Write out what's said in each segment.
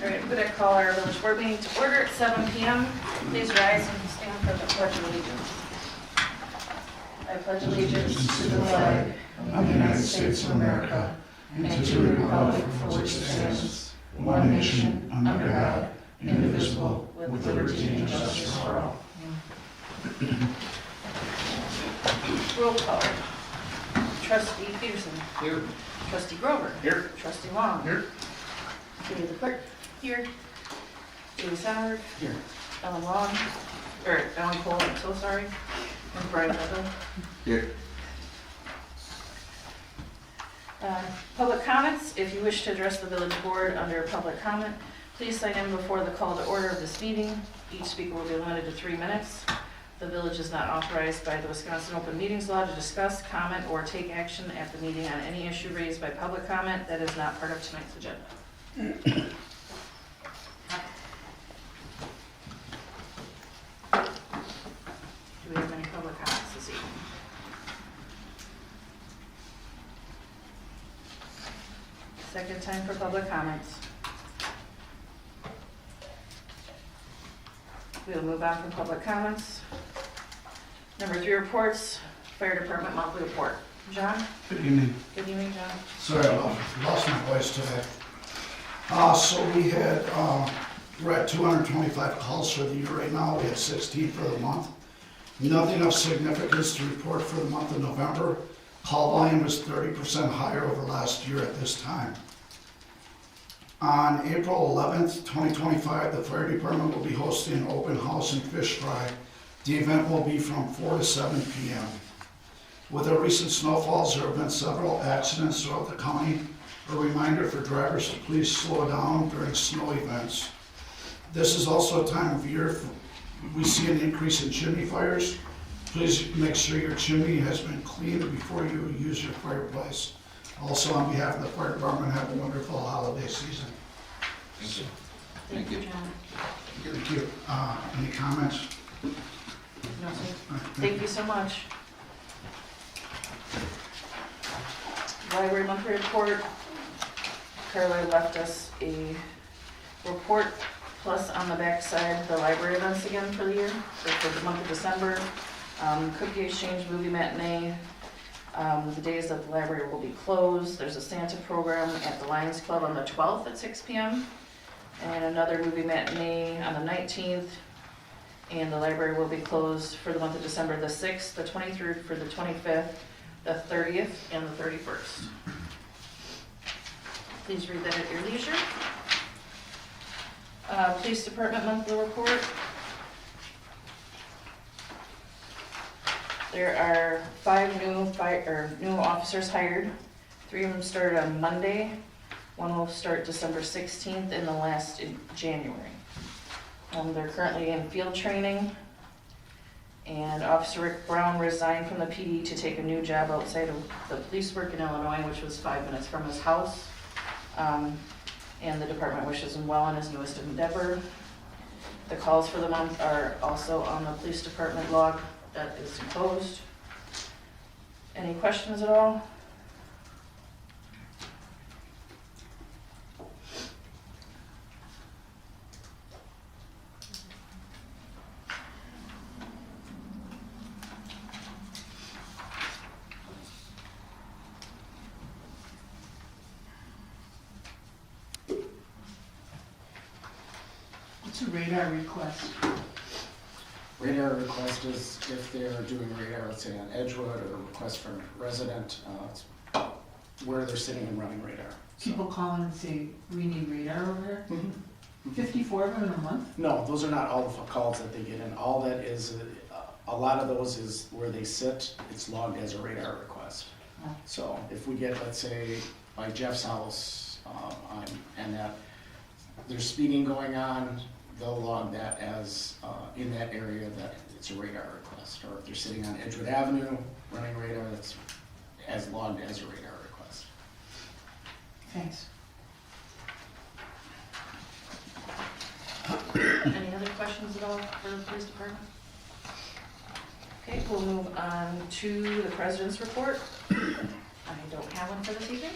All right, I'm going to call our village board meeting to order at 7 p.m. Please rise and stand for the pledge of allegiance. I pledge allegiance to the flag of the United States of America and to the republic for which it stands, one nation, under God, indivisible, with liberty and justice for all. Roll call. Trustee Peterson. Here. Trustee Grover. Here. Trustee Long. Here. Katie the clerk. Here. David Sauer. Here. Ellen Long. Ellen Cole, I'm so sorry. And Brian Little. Here. Public comments. If you wish to address the village board under public comment, please sign in before the call to order of this meeting. Each speaker will be limited to 3 minutes. The village is not authorized by the Wisconsin Open Meetings Law to discuss, comment, or take action at the meeting on any issue raised by public comment that is not part of tonight's agenda. Do we have any public comments this evening? Second time for public comments. We'll move on from public comments. Number 3 reports, fire department monthly report. John? Good evening. Good evening, John. Sorry, I lost my voice today. So we're at 225 calls for the year right now. We had 16 for the month. Nothing of significance to report for the month of November. Call volume was 30% higher over last year at this time. On April 11th, 2025, the fire department will be hosting an open house and fish fry. The event will be from 4 to 7 p.m. With the recent snowfalls, there have been several accidents throughout the county. A reminder for drivers to please slow down during snow events. This is also a time of year we see an increase in chimney fires. Please make sure your chimney has been cleaned before you use your fireplace. Also, on behalf of the fire department, have a wonderful holiday season. Thank you. Thank you, John. Thank you. Any comments? No, sir. Thank you so much. Library monthly report. Caroline left us a report, plus on the back side, the library events again for the year, so for the month of December. Cookie exchange, movie matinee, the days that the library will be closed. There's a Santa program at the Lions Club on the 12th at 6 p.m. and another movie matinee on the 19th. And the library will be closed for the month of December the 6th, the 23rd, for the 25th, the 30th, and the 31st. Please read that at your leisure. Police Department monthly report. There are 5 new officers hired. 3 of them started on Monday. 1 will start December 16th, and the last in January. They're currently in field training. And Officer Rick Brown resigned from the PD to take a new job outside of the police work in Illinois, which was 5 minutes from his house. And the department wishes him well in his newest endeavor. The calls for the month are also on the police department log that is enclosed. Any questions at all? What's a radar request? Radar request is if they're doing radar, let's say on Edgewood, or a request from a resident, it's where they're sitting and running radar. So- People call in and say, we need radar over here? Mhm. 54 of them in a month? No, those are not all the calls that they get in. All that is, a lot of those is where they sit, it's logged as a radar request. Oh. So if we get, let's say, by Jeff's house, and that there's speeding going on, they'll log that as, in that area, that it's a radar request. Or if they're sitting on Edgewood Avenue running radar, that's as logged as a radar request. Thanks. Any other questions at all for the police department? Okay, we'll move on to the president's report. I don't have one for this evening.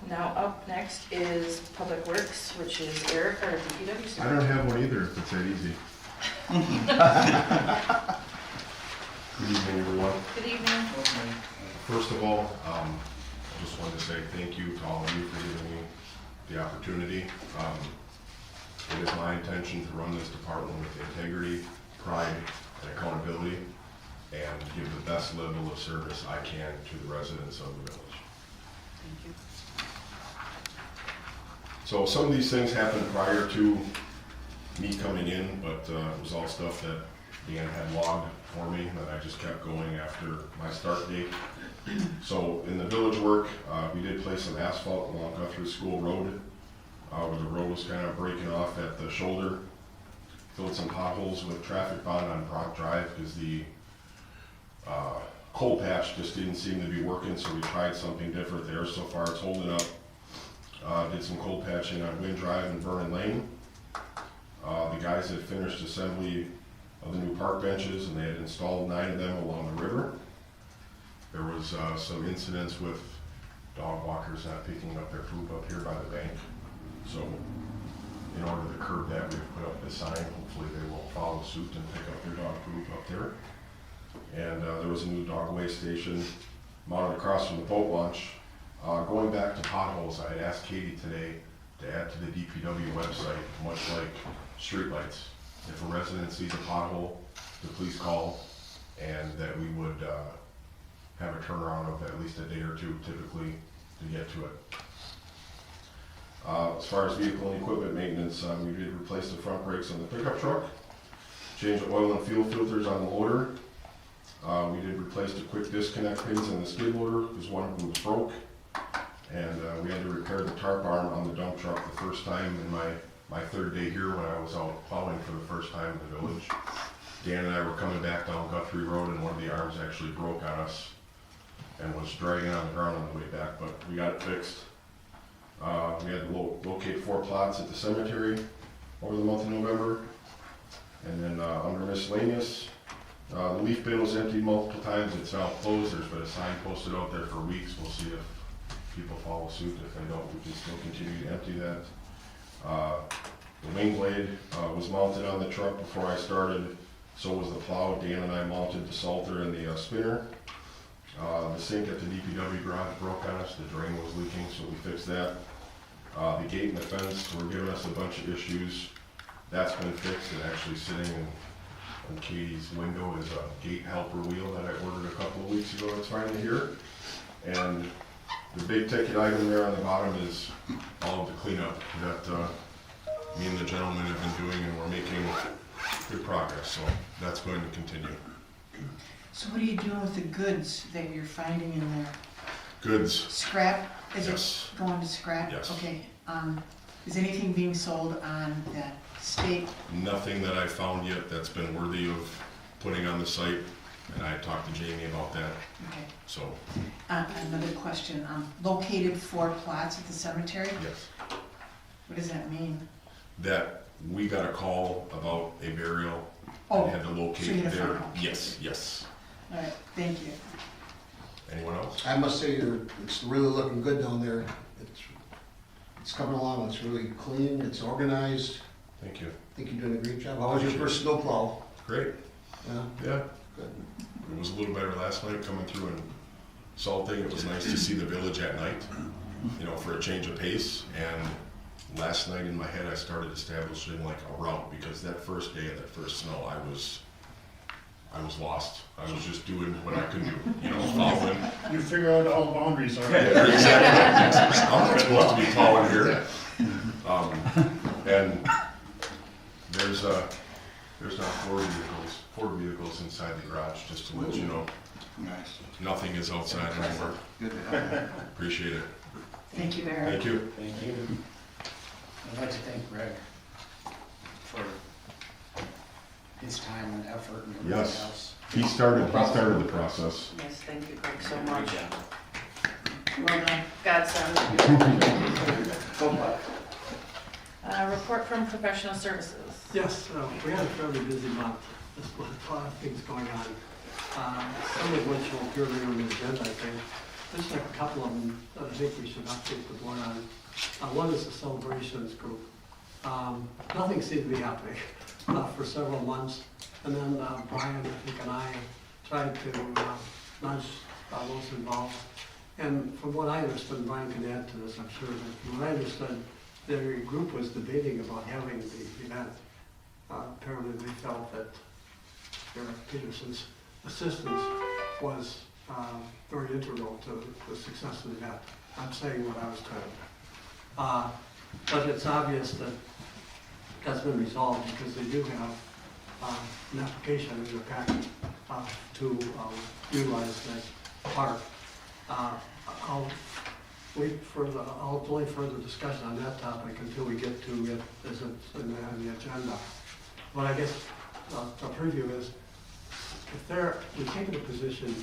Now up next is Public Works, which is Eric, our DPW I don't supervisor. have one either, if it's that easy. Good evening, everyone. Good evening. First of all, I just wanted to say thank you to all of you for giving me the opportunity. It is my intention to run this department with integrity, pride, and accountability, and give the best level of service I can to the residents of the village. Thank you. So some of these things happened prior to me coming in, but it was all stuff that Dan had logged for me that I just kept going after my start date. So in the village work, we did place some asphalt along Guthrie School Road, where the road was kind of breaking off at the shoulder. Filled some potholes with traffic bond on Brock Drive because the coal patch just didn't seem to be working, so we tried something different there. So far it's holding up. Did some cold patching on Wind Drive and Vernon Lane. The guys had finished assembly of the new park benches and they had installed 9 of them along the river. There was some incidents with dog walkers not picking up their poop up here by the bank. So in order to curb that, we've put up this sign. Hopefully they will follow suit and pick up their dog poop up there. And there was a new dog waste station mounted across from the boat launch. Going back to potholes, I had asked Katie today to add to the DPW website, much like streetlights. If a resident sees a pothole, to please call, and that we would have a turnaround of at least a day or two typically to get to it. As far as vehicle and equipment maintenance, we did replace the front brakes on the pickup truck, change the oil and fuel filters on the loader. We did replace the quick disconnect pins in the skid loader because one of them was broke. And we had to repair the tarp arm on the dump truck the first time in my third day here when I was out plowing for the first time in the village. Dan and I were coming back down Guthrie Road and one of the arms actually broke on us and was dragging on the ground on the way back, but we got it fixed. We had to locate 4 plots at the cemetery over the month of November. And then under miscellaneous, the leaf bin was emptied multiple times. It's now closed. There's been a sign posted out there for weeks. We'll see if people follow suit. If they don't, we can still continue to empty that. The wing blade was mounted on the truck before I started. So was the plow. Dan and I mounted the salter and the spinner. The sink at the DPW garage broke on us. The drain was leaking, so we fixed that. The gate and the fence were giving us a bunch of issues. That's been fixed, and actually sitting in Katie's window is a gate helper wheel that I ordered a couple of weeks ago. It's finally here. And the big ticket item there on the bottom is all of the cleanup that me and the gentleman have been doing, and we're making good progress, so that's going to continue. So what are you doing with the goods that you're finding in there? Goods, Scrap? Is yes. it going to scrap? Yes. Okay, is anything being sold on that state? Nothing that I found yet that's been worthy of putting on the site, and I talked to Jamie about that, Okay. so, Another question, located 4 plots at the cemetery? yes. What does that mean? That we got a call about a burial Oh, and had to so you locate had to there. find out. Yes, yes. All right, thank you. Anyone else? I must say, it's really looking good down there. It's coming along, it's really clean, it's organized. Thank you. I think you're doing a great job. How was your first snowplow? Great, Yeah, yeah. good. It was a little better last night coming through and salting. It was nice to see the village at night, you know, for a change of pace. And last night in my head, I started establishing like a route because that first day of that first snow, I was lost. I was just doing what I could do, you know, following. You figure out all the boundaries already. Yeah, exactly. I'm not supposed to be following here. And there's now 4 vehicles inside the garage, just to let you know. Nice. Nothing is outside anymore. Good to have. Appreciate it. Thank you, Eric. Thank you. Thank you. I'd like to thank Greg for his time and effort and everything Yes. else. He started the process. Yes, thank you, Greg, so much. Well done. Godsend. Report from professional services. Yes, we had a fairly busy month. There's a lot of things going on, some of which will appear later on the agenda, I think. just like a couple of them that I think we should update the board on. One is the celebrations group. Nothing seemed to be happening for several months. And then Brian, I think, and I tried to nudge those involved. And from what I understood, Brian can add to this, I'm sure, but from what I understood, their group was debating about having the event. Apparently they felt that Eric Peterson's assistance was very integral to the success of the event. I'm saying what I was told. But it's obvious that that's been resolved because they do have an application in their packet to utilize that park. I'll wait for I'll delay further discussion on that topic until we get to it as it's on the agenda. But I guess the preview is, if we've taken a position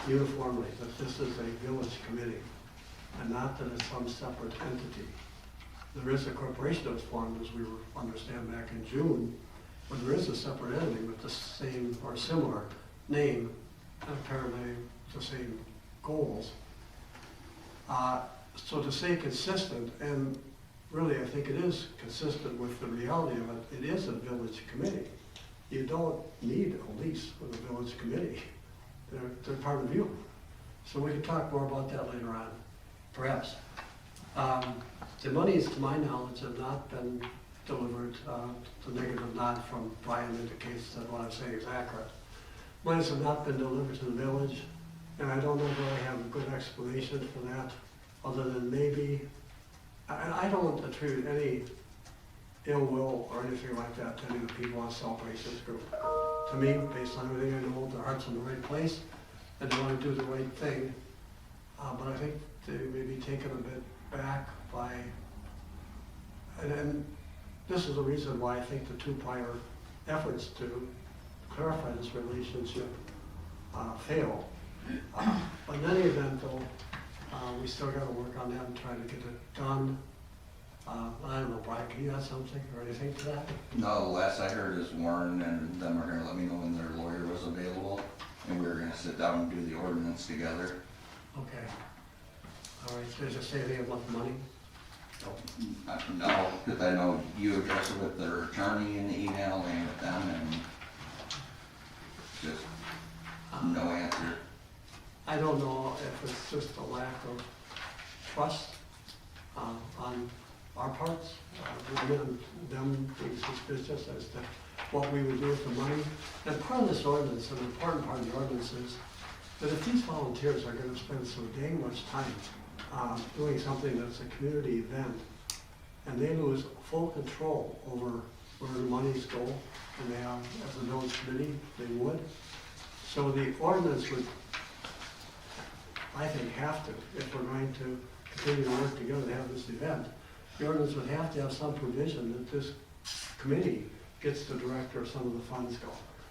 uniformly that this is a village committee and not that it's some separate entity. There is a corporation that's formed, as we understand back in June, but there is a separate entity with the same or similar name and apparently the same goals. So to stay consistent, and really I think it is consistent with the reality of it, it is a village committee. You don't need a lease with a village committee. They're part of you. So we can talk more about that later on, perhaps. The monies, to my knowledge, have not been delivered. The negative nod from Brian indicates that what I'm saying is accurate. Monies have not been delivered to the village, and I don't know if I have a good explanation for that, other than maybe, I don't attribute any ill will or anything like that to any of the people on Celebrations Group. To me, based on everything I know, their heart's in the right place, and they want to do the right thing. But I think they may be taken a bit back by, and this is the reason why I think the two prior efforts to clarify this relationship failed. But in any event, though, we still got to work on that and try to get it done. I don't know, Brian, can you add something or anything to that? No, the last I heard is Warren and them are gonna let me know when their lawyer was available, and we were gonna sit down and do the ordinance together. Okay. All right, so just say anything about the money? No, because I know you addressed it with their attorney in the email and with them, and just no answer. I don't know if it's just a lack of trust on our parts, them being suspicious as to what we would do with the money. And part of this ordinance, an important part of the ordinance is that if these volunteers are going to spend so dang much time doing something that's a community event, and they lose full control over where the monies go, and they have, as a village committee, they would. So the ordinance would, I think, have to, if we're going to continue to work together to have this event, the ordinance would have to have some provision that this committee gets to direct where some of the funds go.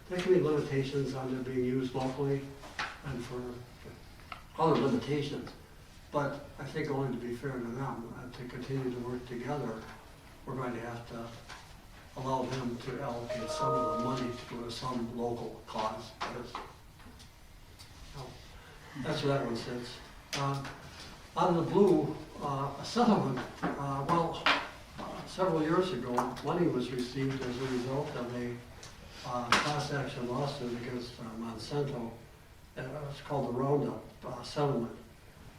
There can be limitations on it being used locally and for other limitations, but I think only to be fair to them and to continue to work together, we're going to have to allow them to allocate some of the money to some local cause. That's where that one sits. Out of the blue, a settlement, several years ago, money was received as a result of a class action lawsuit against Monsanto. It's called the Roundup settlement.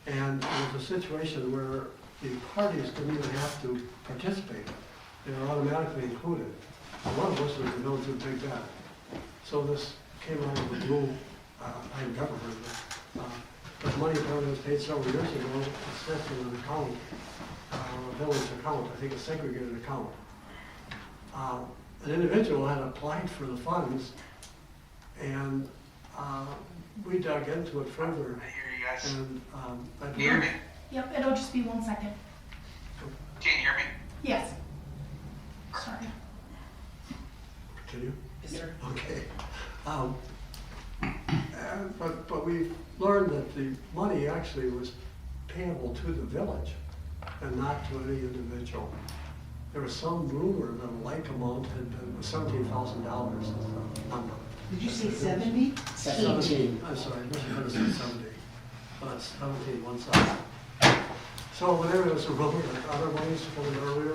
And it was a situation where the parties didn't even have to participate. They were automatically included. And one of us was the village of Big Bend. So this came out of the blue. I had never heard of it. But money apparently was paid several years ago. It's set in an account, a village account, I think a segregated account. An individual had applied for the funds, and we dug into it further. I hear you guys. And Can you hear me? Yep, it'll just be 1 second. Can you hear me? Yes. Sorry. Continue? Yes, sir. Okay. But we learned that the money actually was payable to the village and not to any individual. There was some rumor that a like amount had been $17,000 is the number. Did you say 70? 17, I'm sorry, I should have said 70. 17, one side. So whenever there's a rumor that other monies coming earlier,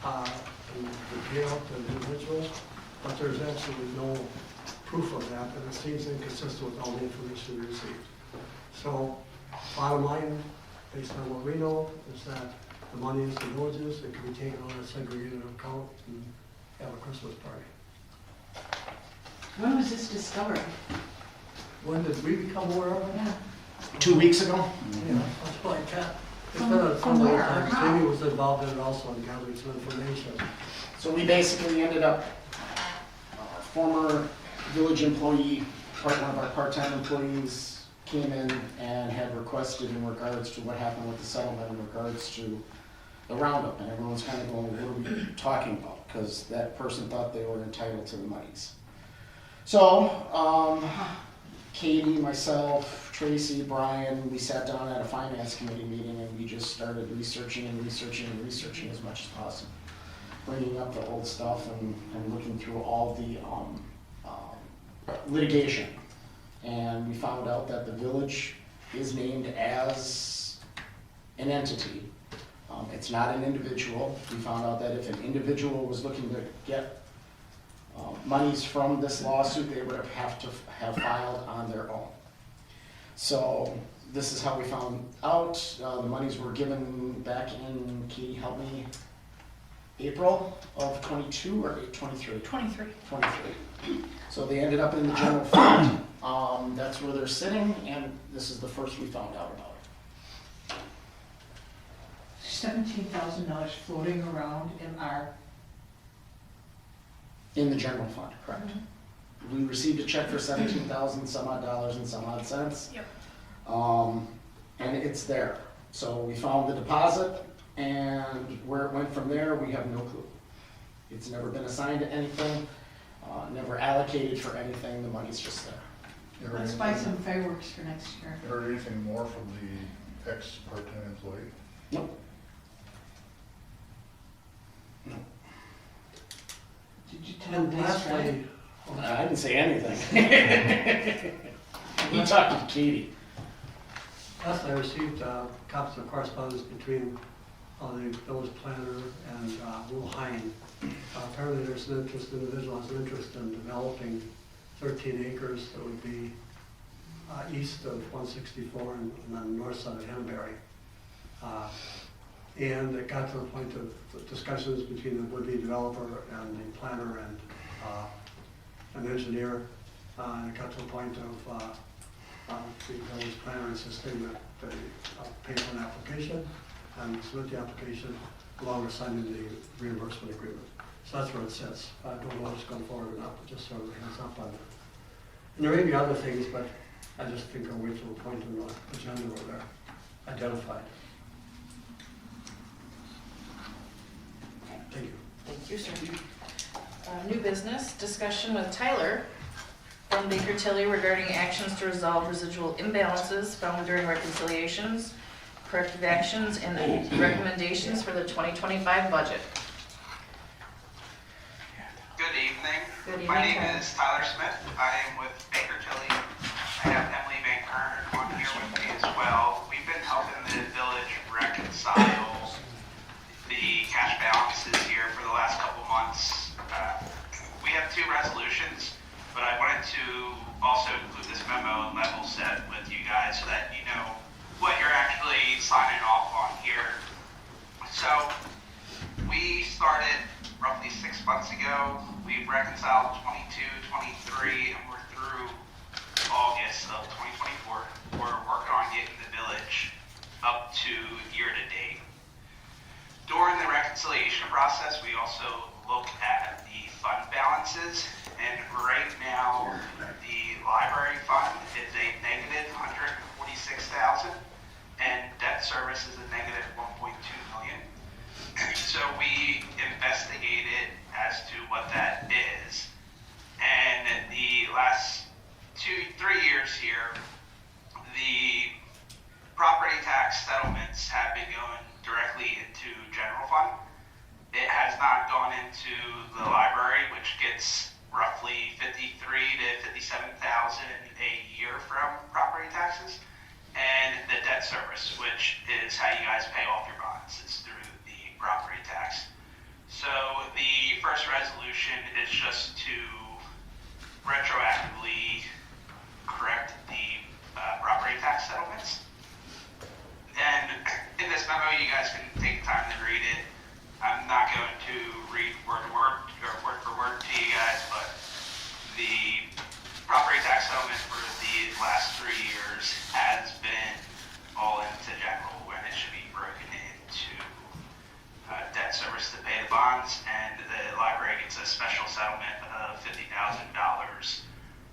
and the payout to individuals, but there's absolutely no proof of that, and it seems inconsistent with all the information we received. So, bottom line, based on what we know, is that the money is the villages, it can be taken on a segregated account and have a Christmas party. When was this discovered? When did we become aware of it? Yeah. 2 weeks ago? Yeah, that's like that. It's From- been a from long where? time. How? Jamie was involved in it also in gathering some information. So we basically ended up, former village employee, one of our part-time employees came in and had requested in regards to what happened with the settlement in regards to the roundup, and everyone's kind of going, what are we talking about? Because that person thought they were entitled to the monies. So, Katie, myself, Tracy, Brian, we sat down at a finance committee meeting and we just started researching as much as possible. Bringing up the old stuff and looking through all the litigation. And we found out that the village is named as an entity. It's not an individual. We found out that if an individual was looking to get monies from this lawsuit, they would have to have filed on their own. So this is how we found out. The monies were given back in, Katie, help me, April of 22 or 23? 23. 23. So they ended up in the general fund. That's where they're sitting, and this is the first we found out about it. $17,000 floating around in our, In the general fund, correct. We received a check for 17,000 some odd dollars and some odd cents. Yep. And it's there. So we found the deposit, and where it went from there, we have no clue. It's never been assigned to anything, never allocated for anything, the money's just there. You heard let's buy anything- some fireworks for next year. you Heard anything more from the ex-part-time employee? Nope. Did you tell And them that's right? lastly, I didn't say anything. You talked to Katie. lastly, I received copies of correspondence between the village planner and Will Hine. Apparently there's an interest, individual has an interest in developing 13 acres that would be east of 164 and on the north side of Henbury. And it got to the point of discussions between the would-be developer and the planner and an engineer. And it got to the point of the village planner insisting that they pay for an application and submit the application along with signing the reimbursement agreement. So that's where it sits. I don't know if it's going forward or not, but just sort of a heads up on it. And there may be other things, but I just think I'll wait till the point in the agenda where they're identified. Thank you. Thank you, sir. New business, discussion with Tyler from Baker Tilly regarding actions to resolve residual imbalances found during reconciliations, corrective actions, and recommendations for the 2025 budget. Good evening. Good evening, My name Tyler. is Tyler Smith. I am with Baker Tilly. I have Emily Van Kern on here with me as well. We've been helping the village reconcile the cash balances here for the last couple months. We have 2 resolutions, but I wanted to also include this memo and level set with you guys so that you know what you're actually signing off on here. So we started roughly 6 months ago. We've reconciled 22, 23, and we're through August of 2024. We're working on getting the village up to year to date. During the reconciliation process, we also look at the fund balances, and right now the library fund is a negative $146,000, and debt service is a negative $1.2 million. So we investigated as to what that is, and the last 2-3 years here, the property tax settlements have been going directly into general fund. It has not gone into the library, which gets roughly $53,000 to $57,000 a year from property taxes. and the debt service, which is how you guys pay off your bonds. It's through the property tax. So the first resolution is just to retroactively correct the property tax settlements. And in this memo, you guys can take the time to read it. I'm not going to read word for word to you guys, but the property tax settlement for the last 3 years has been all into general when it should be broken into debt service to pay the bonds, and the library gets a special settlement of $50,000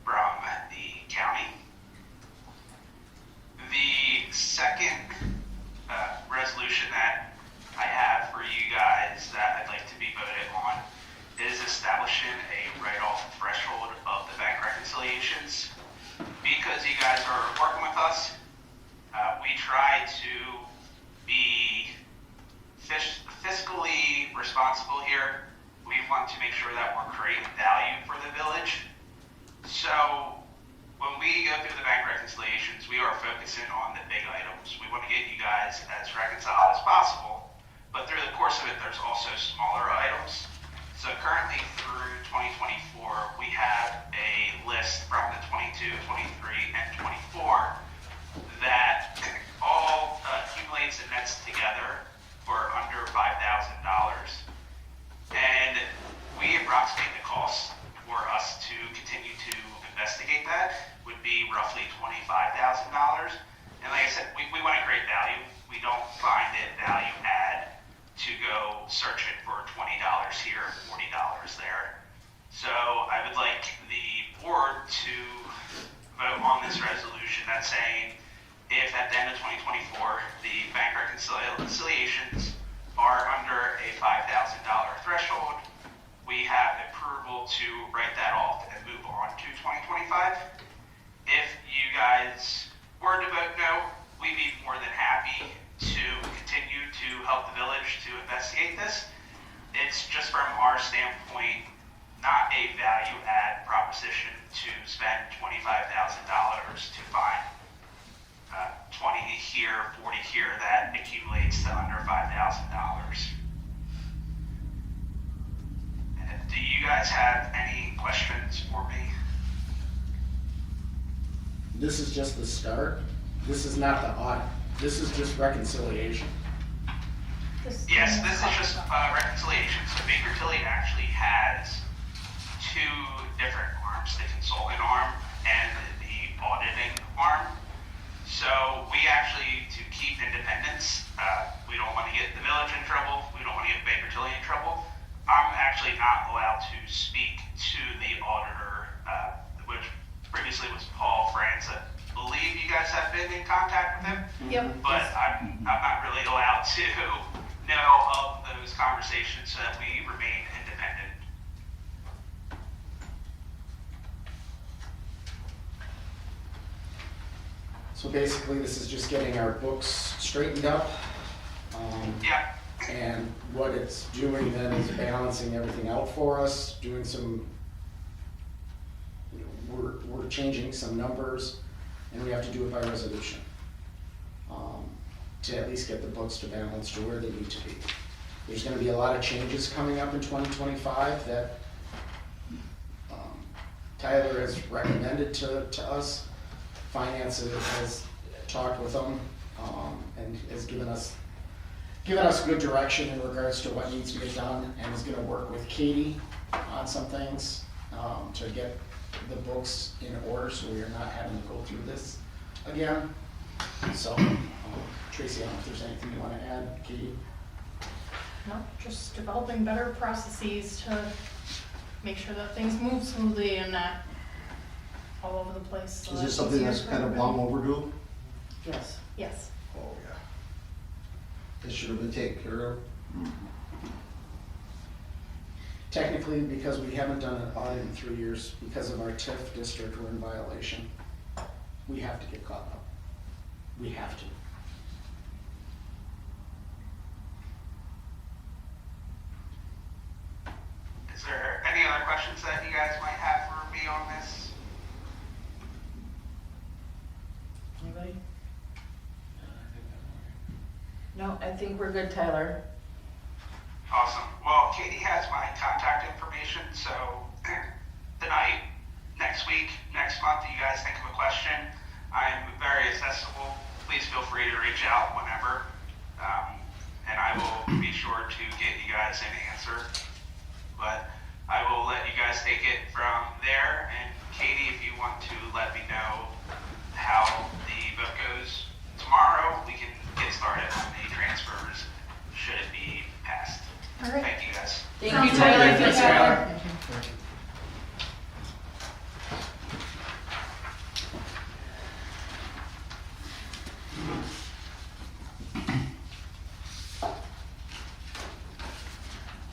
from the county. The second resolution that I have for you guys that I'd like to be voted on is establishing a write-off threshold of the bank reconciliations. Because you guys are working with us, we try to be fiscally responsible here. We want to make sure that we're creating value for the village. So when we go through the bank reconciliations, we are focusing on the big items. We want to get you guys as reconciled as possible, but through the course of it, there's also smaller items. So currently through 2024, we have a list from the 22, 23, and 24 that all accumulates and nets together for under $5,000. And we approximate the cost for us to continue to investigate that would be roughly $25,000. And like I said, we want to create value. We don't find it value add to go searching for $20 here, $40 there. So I would like the board to vote on this resolution that's saying if at the end of 2024, the bank reconciliations are under a $5,000 threshold, we have approval to write that off and move on to 2025. If you guys were to vote no, we'd be more than happy to continue to help the village to investigate this. It's just from our standpoint, not a value add proposition to spend $25,000 to find 20 here, 40 here that accumulates to under $5,000. Do you guys have any questions for me? This is just the start. This is not the audit. This is just reconciliation. Yes, this is just reconciliation. So Baker Tilly actually has two different arms, the consultant arm and the auditing arm. So we actually, to keep independence, we don't want to get the village in trouble, we don't want to get Baker Tilly in trouble. I'm actually not allowed to speak to the auditor, which previously was Paul France. I believe you guys have been in contact with him. Yep. But I'm not really allowed to know of those conversations so that we remain independent. So basically, this is just getting our books straightened up. Yeah. And what it's doing then is balancing everything out for us, doing some, we're changing some numbers, and we have to do it by resolution. To at least get the books to balance to where they need to be. There's gonna be a lot of changes coming up in 2025 that Tyler has recommended to us. Finance has talked with them, and has given us good direction in regards to what needs to get done, and is gonna work with Katie on some things, to get the books in order, so we are not having to go through this again. So, Tracy, I don't know if there's anything you wanna add, Katie? No, just developing better processes to make sure that things move smoothly and not all over the place. so Is that this something easier that's for kind of everybody. long overdue? Yes. Yes. Oh, yeah. This should have been taken care of. Technically, because we haven't done an audit in 3 years, because of our TIF district, we're in violation. We have to get caught up. We have to. Is there any other questions that you guys might have for me on this? Anybody? No, I think we're good, Tyler. Awesome. Well, Katie has my contact information, so tonight, next week, next month, you guys think of a question, I'm very accessible. Please feel free to reach out whenever, and I will be sure to get you guys an answer. But I will let you guys take it from there, and Katie, if you want to let me know how the vote goes tomorrow, we can get started on the transfers, should it be passed. All right. Thank you, guys. Thank Sounds you, good. Tyler. Thank you, Tyler.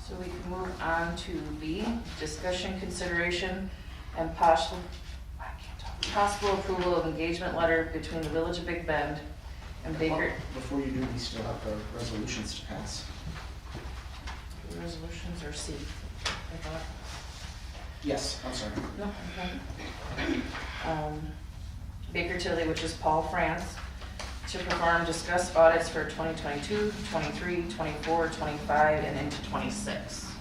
So we can move on to B, discussion, consideration, and possible approval of engagement letter between the Village of Big Bend and Baker. Well, before you do, we still have the resolutions to pass. The resolutions are C. I thought. Yes, I'm sorry. No, okay. Baker Tilly, which is Paul France, to perform discuss audits for 2022, 23, 24, 25, and into 26.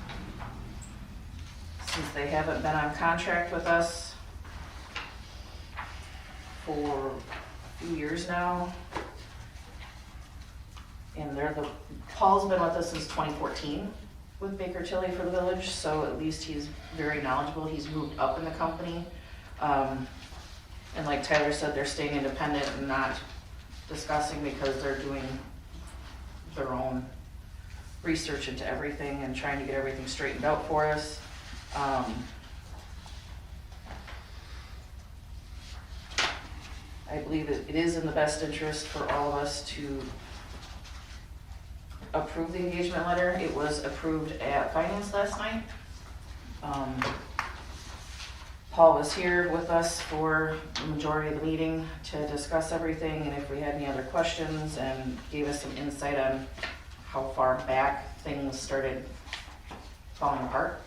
Since they haven't been on contract with us for a few years now, and Paul's been with us since 2014 with Baker Tilly for the village, so at least he's very knowledgeable. He's moved up in the company. And like Tyler said, they're staying independent and not discussing because they're doing their own research into everything and trying to get everything straightened out for us. I believe it is in the best interest for all of us to approve the engagement letter. It was approved at finance last night. Paul was here with us for the majority of the meeting to discuss everything and if we had any other questions, and gave us some insight on how far back things started falling apart.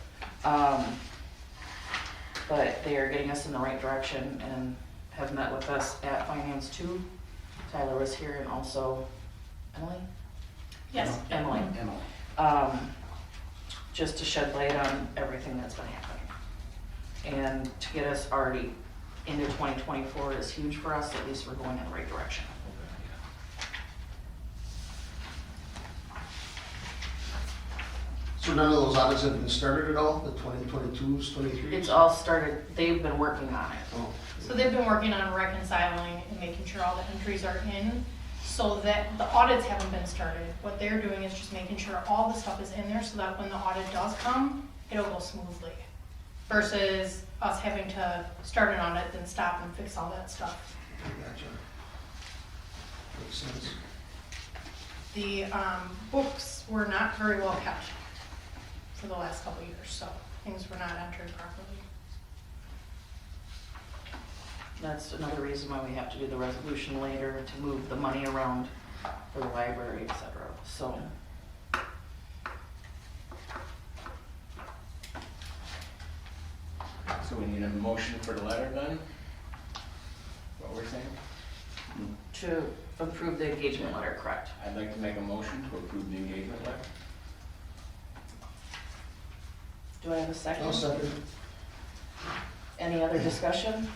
But they are getting us in the right direction and have met with us at finance too. Tyler was here, and also Emily? Yes. Emily. Emily. Just to shed light on everything that's been happening. And to get us already into 2024 is huge for us. At least we're going in the right direction. So none of those audits have been started at all, the 2022s, 23s? It's all started, they've been working on it. Oh, So they've been working on reconciling and making sure all the entries are in, so that the audits haven't been started. What they're doing is just making sure all the stuff is in there so that when the audit does come, it'll go smoothly. Versus us having to start an audit, then stop and fix all that stuff. gotcha. Makes sense. The books were not very well kept for the last couple of years, so things were not entered properly. That's another reason why we have to do the resolution later, to move the money around for the library, et cetera. So. So we need a motion for the letter then? What we're saying? To approve the engagement letter, correct? I'd like to make a motion to approve the engagement letter. Do I have a second? I'll second. Any other discussion?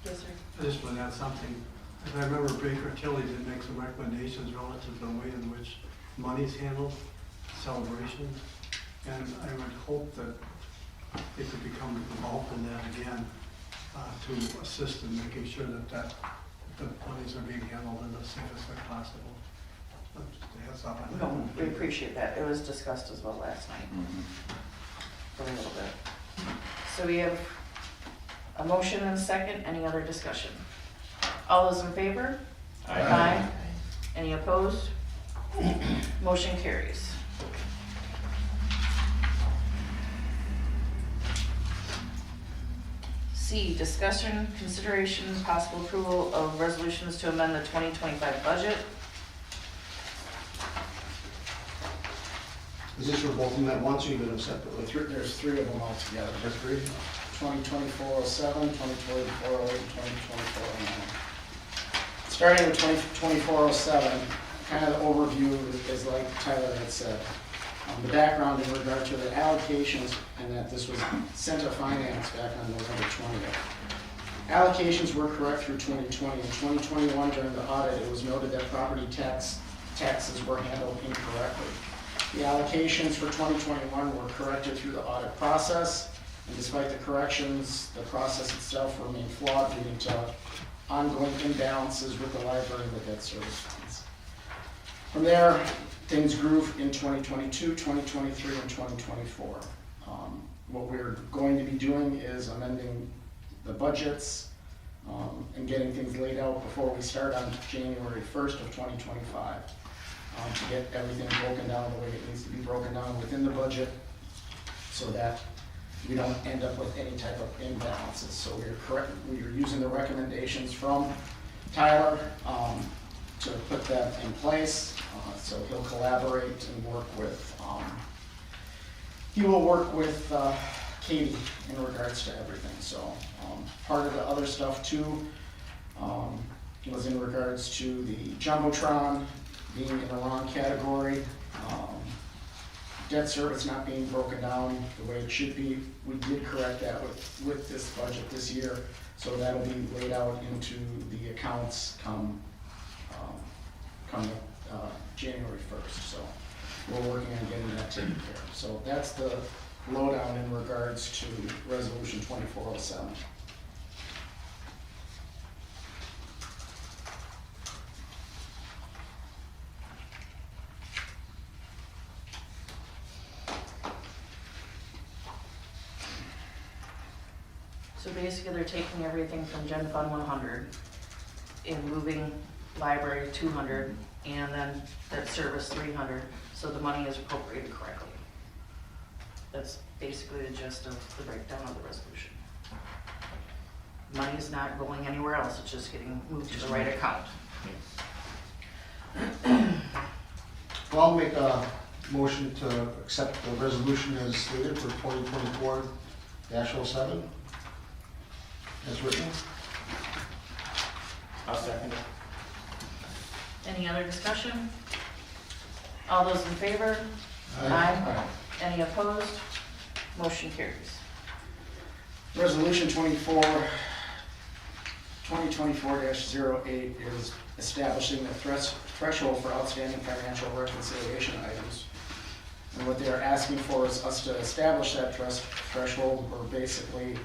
Yes, sir. I just want to add something. If I remember, Baker Tilly did make some recommendations relative to the way in which money's handled, celebrations, and I would hope that it could become involved in that again, to assist in making sure that the monies are being handled in the safest way possible. Just a heads up on that. No, we appreciate that. It was discussed as well last night for a little bit. So we have a motion and a second. Any other discussion? All those in favor? Aye. Any opposed? Motion carries. C, discussion, consideration, possible approval of resolutions to amend the 2025 budget. Is this for both of them at once, or you doing them separately? There's three of them all together. There's three? 2024-07, 2024-08, 2024-09. Starting with 2024-07, kind of the overview is like Tyler had said. The background in regard to the allocations, and that this was sent to finance back on November 20th. Allocations were correct through 2020. In 2021, during the audit, it was noted that property taxes were handled incorrectly. The allocations for 2021 were corrected through the audit process, and despite the corrections, the process itself remained flawed, leading to ongoing imbalances with the library and the debt service funds. From there, things grew in 2022, 2023, and 2024. What we're going to be doing is amending the budgets and getting things laid out before we start on January 1st of 2025 to get everything broken down the way it needs to be broken down within the budget so that we don't end up with any type of imbalances. So we're using the recommendations from Tyler to put that in place. So he'll collaborate and work with, he will work with Katie in regards to everything. So part of the other stuff too was in regards to the Jumbotron being in the wrong category. Debt service not being broken down the way it should be. We did correct that with this budget this year. So that'll be laid out into the accounts come January 1st. So we're working on getting that taken care of. So that's the lowdown in regards to Resolution 2407. So basically, they're taking everything from Gen Fund 100 and moving library 200 and then debt service 300, so the money is appropriated correctly. That's basically the gist of the breakdown of the resolution. Money is not going anywhere else, it's just getting moved to the right account. Well, I'll make a motion to accept the resolution as stated for 2024-07 as written. I'll second it. Any other discussion? All those in favor? Aye. Any opposed? Motion carries. Resolution 2024-08 is establishing the threshold for outstanding financial reconciliation items. And what they're asking for is us to establish that threshold for basically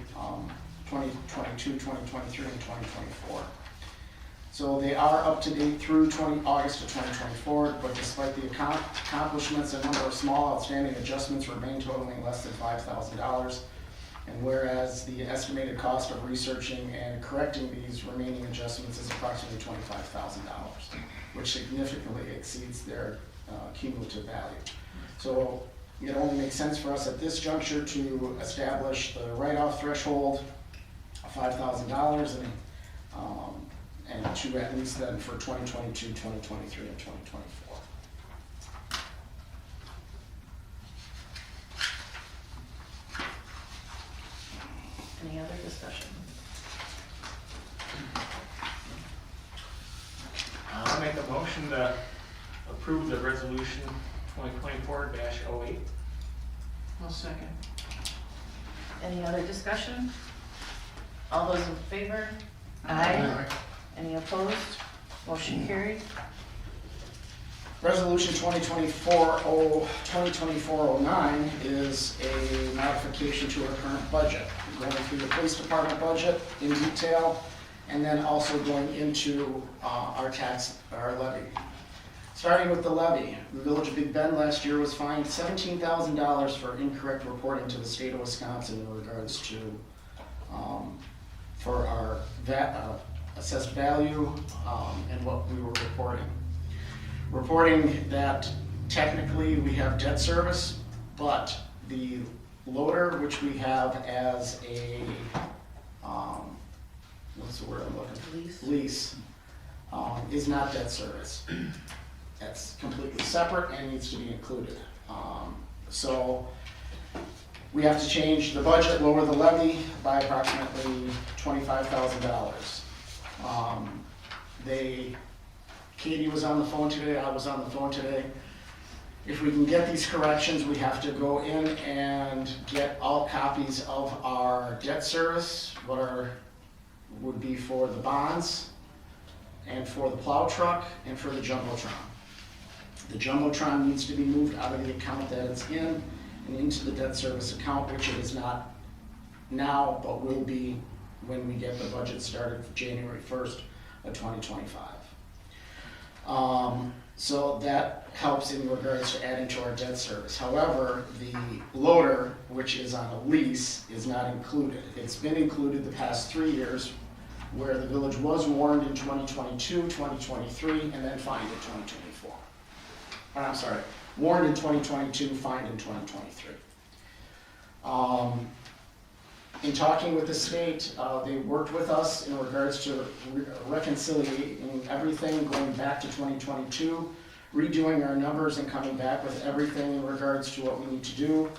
2022, 2023, and 2024. So they are up to date through August of 2024, but despite the accomplishments, a number of small outstanding adjustments remain totaling less than $5,000. And whereas the estimated cost of researching and correcting these remaining adjustments is approximately $25,000, which significantly exceeds their cumulative value. So it only makes sense for us at this juncture to establish the write-off threshold of $5,000 and to at least then for 2022, 2023, and 2024. Any other discussion? I'll make a motion to approve the resolution 2024-08. I'll second. Any other discussion? All those in favor? Aye. Any opposed? Motion carried. Resolution 2024-09 is a modification to our current budget. Going through the police department budget in detail, and then also going into our levy. Starting with the levy, the Village of Big Bend last year was fined $17,000 for incorrect reporting to the state of Wisconsin in regards to for our assessed value and what we were reporting. Reporting that technically we have debt service, but the loader, which we have as a, what's the word I'm looking for? Lease, is not debt service. That's completely separate and needs to be included. So we have to change the budget, lower the levy by approximately $25,000. They Katie was on the phone today, I was on the phone today. If we can get these corrections, we have to go in and get all copies of our debt service, would be for the bonds, and for the plow truck, and for the Jumbotron. The Jumbotron needs to be moved out of the account that it's in and into the debt service account, which it is not now, but will be when we get the budget started January 1st of 2025. So that helps in regards to adding to our debt service. However, the loader, which is on a lease, is not included. It's been included the past 3 years, where the village was warned in 2022, 2023, and then fined in 2024. I'm sorry, warned in 2022, fined in 2023. In talking with the state, they worked with us in regards to reconciliating everything going back to 2022, redoing our numbers and coming back with everything in regards to what we need to do,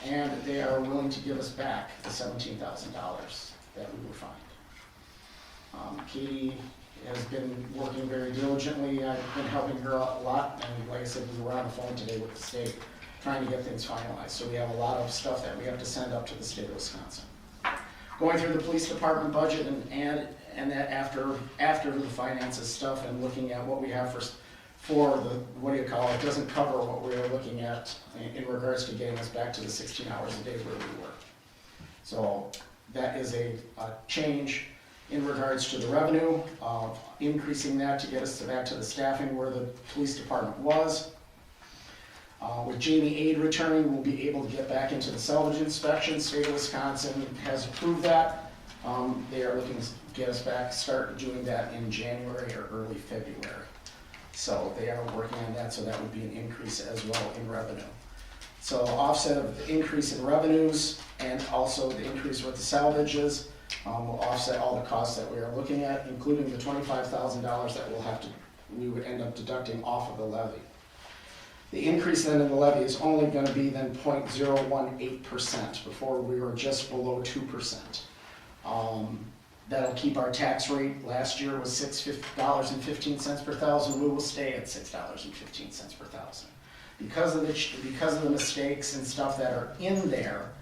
and they are willing to give us back the $17,000 that we were fined. Katie has been working very diligently. I've been helping her out a lot, and like I said, we were on the phone today with the state trying to get things finalized. So we have a lot of stuff that we have to send up to the state of Wisconsin. Going through the police department budget and that after the finances stuff and looking at what we have for the, what do you call it, doesn't cover what we are looking at in regards to getting us back to the 16 hours a day where we were. So that is a change in regards to the revenue, increasing that to get us back to the staffing where the police department was. With Jamie Aid returning, we'll be able to get back into the salvage inspection. State of Wisconsin has approved that. They are looking to get us back, start doing that in January or early February. So they are working on that, so that would be an increase as well in revenue. So offset of the increase in revenues and also the increase with the salvages will offset all the costs that we are looking at, including the $25,000 that we would end up deducting off of the levy. The increase then in the levy is only going to be then 0.018%. Before we were just below 2%. That'll keep our tax rate. Last year was $6.15 per thousand. We will stay at $6.15 per thousand. Because of the mistakes and stuff that are in there,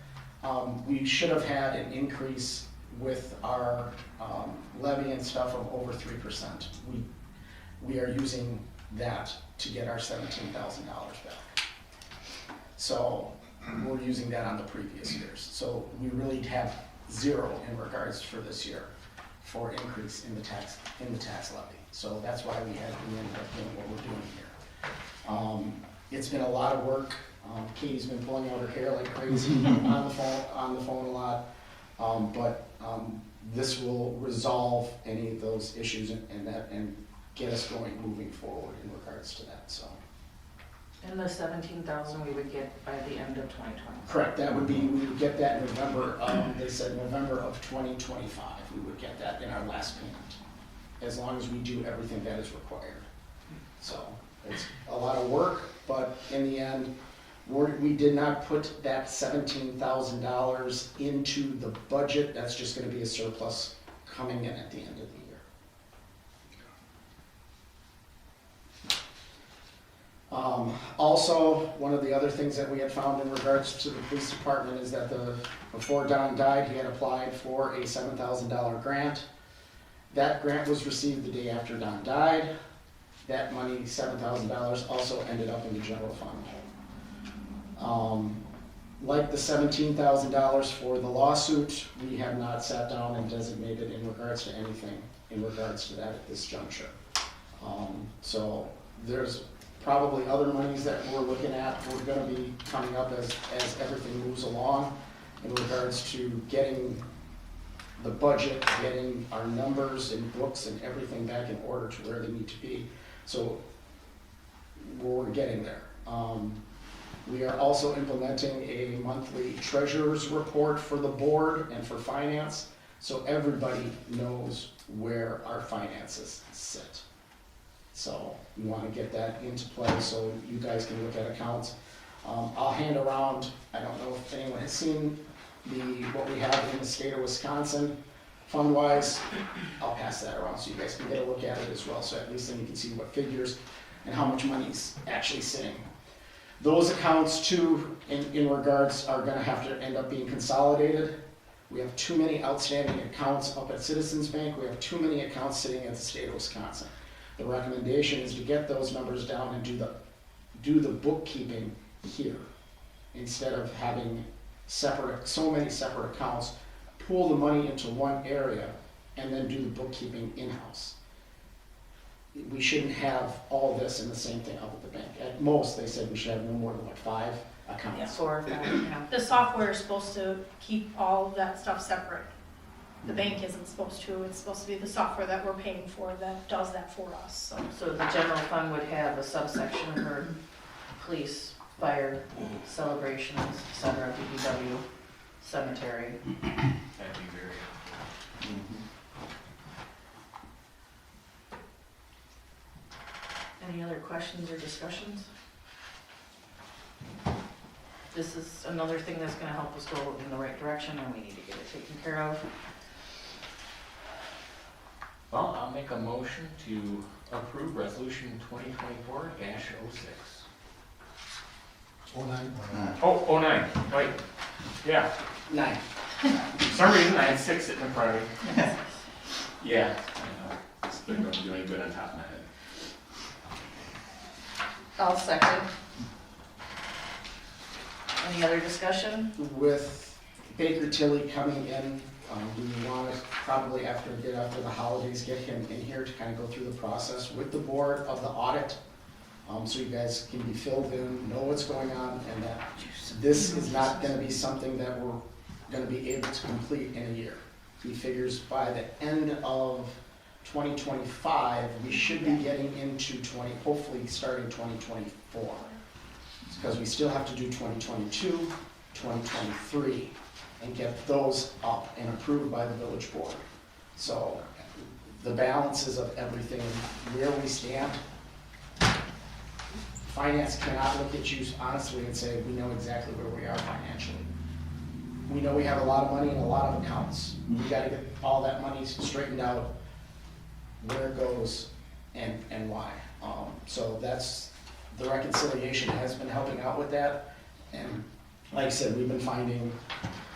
we should have had an increase with our levy and stuff of over 3%. We are using that to get our $17,000 back. So we're using that on the previous years. So we really have zero in regards for this year for increase in the tax levy. So that's why we ended up doing what we're doing here. It's been a lot of work. Katie's been pulling out her hair like crazy on the phone a lot. But this will resolve any of those issues and get us moving forward in regards to that. So. And the $17,000 we would get by the end of 2020. Correct. That would be, we would get that in November. They said November of 2025. We would get that in our last payment, as long as we do everything that is required. So it's a lot of work, but in the end, we did not put that $17,000 into the budget. That's just going to be a surplus coming in at the end of the year. Also, one of the other things that we had found in regards to the police department is that before Don died, he had applied for a $7,000 grant. That grant was received the day after Don died. That money, $7,000, also ended up in the general fund. Like the $17,000 for the lawsuit, we have not sat down and designated in regards to anything in regards to that at this juncture. So there's probably other monies that we're looking at. We're going to be coming up as everything moves along in regards to getting the budget, getting our numbers and books and everything back in order to where they need to be. So we're getting there. We are also implementing a monthly treasurer's report for the board and for finance, so everybody knows where our finances sit. So we want to get that into play so you guys can look at accounts. I'll hand around, I don't know if anyone has seen what we have in the state of Wisconsin Fund-wise, I'll pass that around so you guys can get a look at it as well, so at least then you can see what figures and how much money's actually sitting. Those accounts too, in regards, are gonna have to end up being consolidated. We have too many outstanding accounts up at Citizens Bank, we have too many accounts sitting at the state of Wisconsin. The recommendation is to get those numbers down and do the bookkeeping here, instead of having so many separate accounts, pool the money into one area, and then do the bookkeeping in-house. We shouldn't have all this in the same thing up at the bank. At most, they said we should have no more than 5 accounts. 4 or 5, yeah. The software is supposed to keep all of that stuff separate. The bank isn't supposed to, it's supposed to be the software that we're paying for that does that for us, so. So the general fund would have a subsection for police, fire, celebrations, et cetera, DPW, cemetery. That'd be very. Any other questions or discussions? This is another thing that's gonna help us go in the right direction, and we need to get it taken care of. Well, I'll make a motion to approve resolution 2024-06. Oh, nine. Oh, 09, wait, yeah. 9. For some reason, I had 6 sitting in front of me. Yeah, I know. They're going to do any good on top of my head. I'll second. Any other discussion? With Baker Tilly coming in, we want to probably after the holidays, get him in here to kind of go through the process with the board of the audit, so you guys can be filled in, know what's going on, and that this is not going to be something that we're going to be able to complete in a year. He figures by the end of 2025, we should be getting into hopefully starting 2024. Because we still have to do 2022, 2023, and get those up and approved by the village board. So the balances of everything, where we stand, finance cannot look at you honestly and say, we know exactly where we are financially. We know we have a lot of money in a lot of accounts. We gotta get all that money straightened out, where it goes and why. So that's, the reconciliation has been helping out with that. And like I said, we've been finding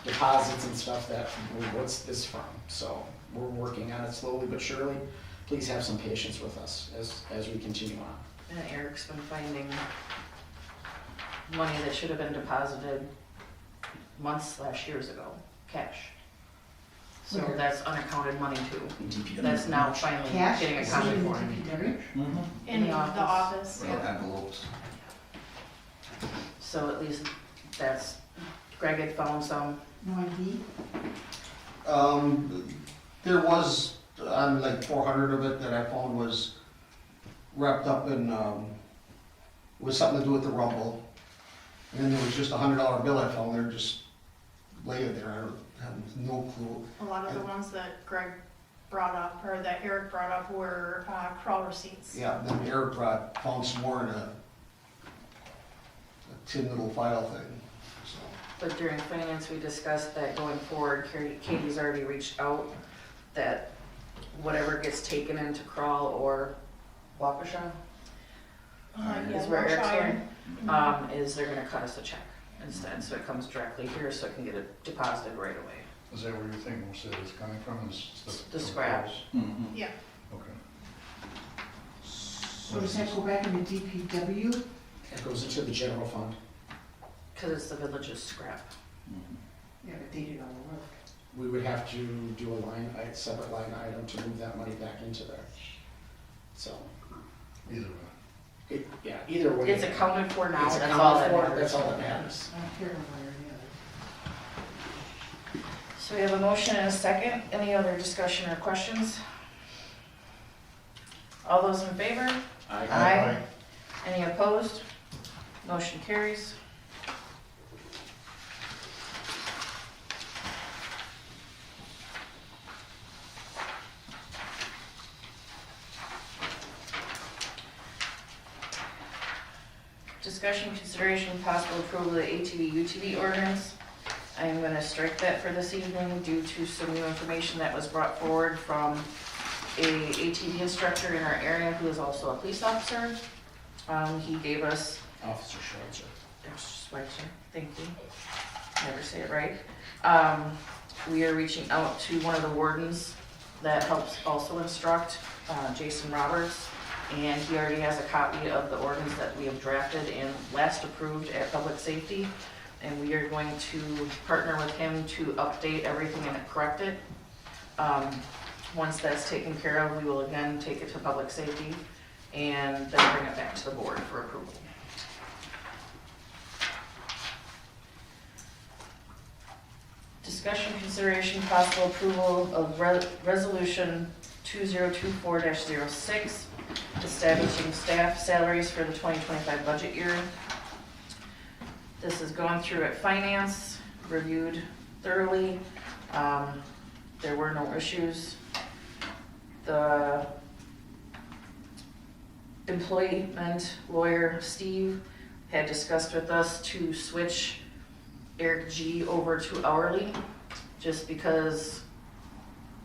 deposits and stuff that, well, what's this from? So we're working on it slowly but surely. Please have some patience with us as we continue on. And Eric's been finding money that should have been deposited months/years ago, cash. So Where? that's unaccounted money too. That's now finally Cash? getting Is it accounted in for. DPW? In the office, Little yeah. envelopes. So at least that's, Greg had found some. No ID? There was, like 400 of it that I found was wrapped up in, was something to do with the rumble. And then there was just a $100 bill I found there just laying there. I have no clue. A lot of the ones that Greg brought up, or that Eric brought up, were crawl receipts. Yeah, then Eric found some more in a tin little file thing, so. But during finance, we discussed that going forward, Katie's already reached out, that whatever gets taken into Crawl or Waukesha, Yeah, is where Eric's Berkshire. going, is they're gonna cut us a check instead, so it comes directly here, so it can get it deposited right away. Is that where you think most of it is coming from, is The scrap. Mhm. Yeah, Okay. So does that go back into DPW? It goes into the general fund. Cause it's the village's scrap. Mhm. Yeah, but they did all the work. We would have to do a separate line item to move that money back into there. So, Either way. either way. It's accounted for now, It's that's all that accounted for, matters. that's all that matters. I don't care one way or the other. So we have a motion and a second, any other discussion or questions? All those in favor? Aye. Any opposed? Motion carries. Discussion, consideration, possible approval of the ATV UTV ordinance. I'm gonna strike that for this evening due to some new information that was brought forward from a ATV instructor in our area who is also a police officer. He gave us, Officer Schweitzer. Schweitzer, thank you, never say it right. We are reaching out to one of the wardens that helps also instruct, Jason Roberts, and he already has a copy of the ordinance that we have drafted and last approved at Public Safety, and we are going to partner with him to update everything and correct it. Once that's taken care of, we will again take it to Public Safety and then bring it back to the board for approval. Discussion, consideration, possible approval of resolution 2024-06, establishing staff salaries for the 2025 budget year. This has gone through at finance, reviewed thoroughly. There were no issues. The employment lawyer, Steve, had discussed with us to switch Eric G over to hourly, just because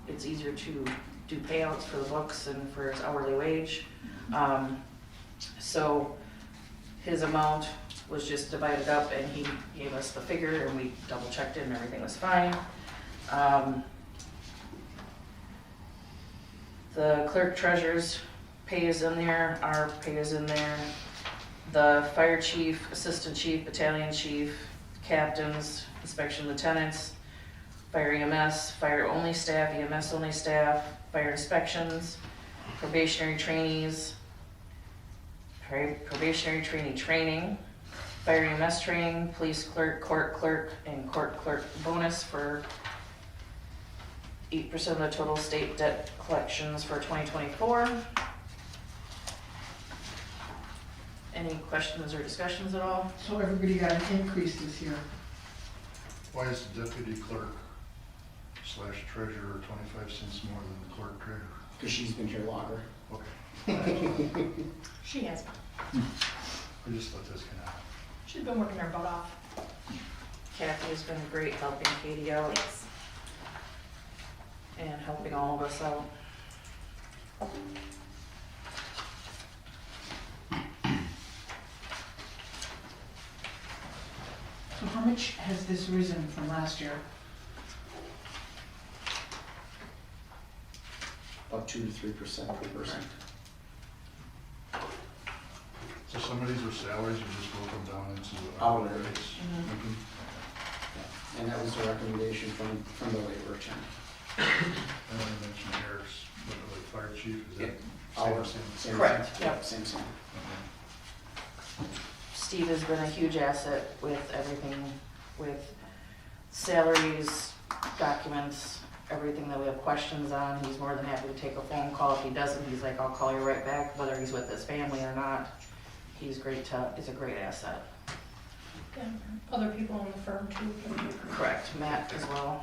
it's easier to do payouts for the books and for his hourly wage. So his amount was just divided up and he gave us the figure and we double checked it and everything was fine. The clerk treasurer's pay is in there, our pay is in there. The fire chief, assistant chief, battalion chief, captains, inspection lieutenants, fire EMS, fire only staff, EMS only staff, fire inspections, probationary trainees, probationary trainee training, fire EMS training, police clerk, and court clerk bonus for 8% of the total state debt collections for 2024. Any questions or discussions at all? So everybody got an increase this year. Why is the deputy clerk / treasurer 25 cents more than the clerk treasurer? Because she's been here longer. Okay. She has, I just thought this kind of, she's been working her butt off. Kathy has been great helping Katie out Thanks. and helping all of us out. So how much has this risen from last year? About 2 to 3% per person. so some of these are salaries, you just broke them down into Hourly hourly rates. rates. Mhm. Yeah. And that was a recommendation from the labor attorney. And then you mentioned Eric's, what, the fire chief, is that Hour, same? Correct, Yep, yep. same. Okay. Steve has been a huge asset with everything, with salaries, documents, everything that we have questions on. He's more than happy to take a phone call. If he doesn't, he's like, I'll call you right back, whether he's with his family or not. He's a great asset. Yeah, other people in the firm too. Correct, Matt as well.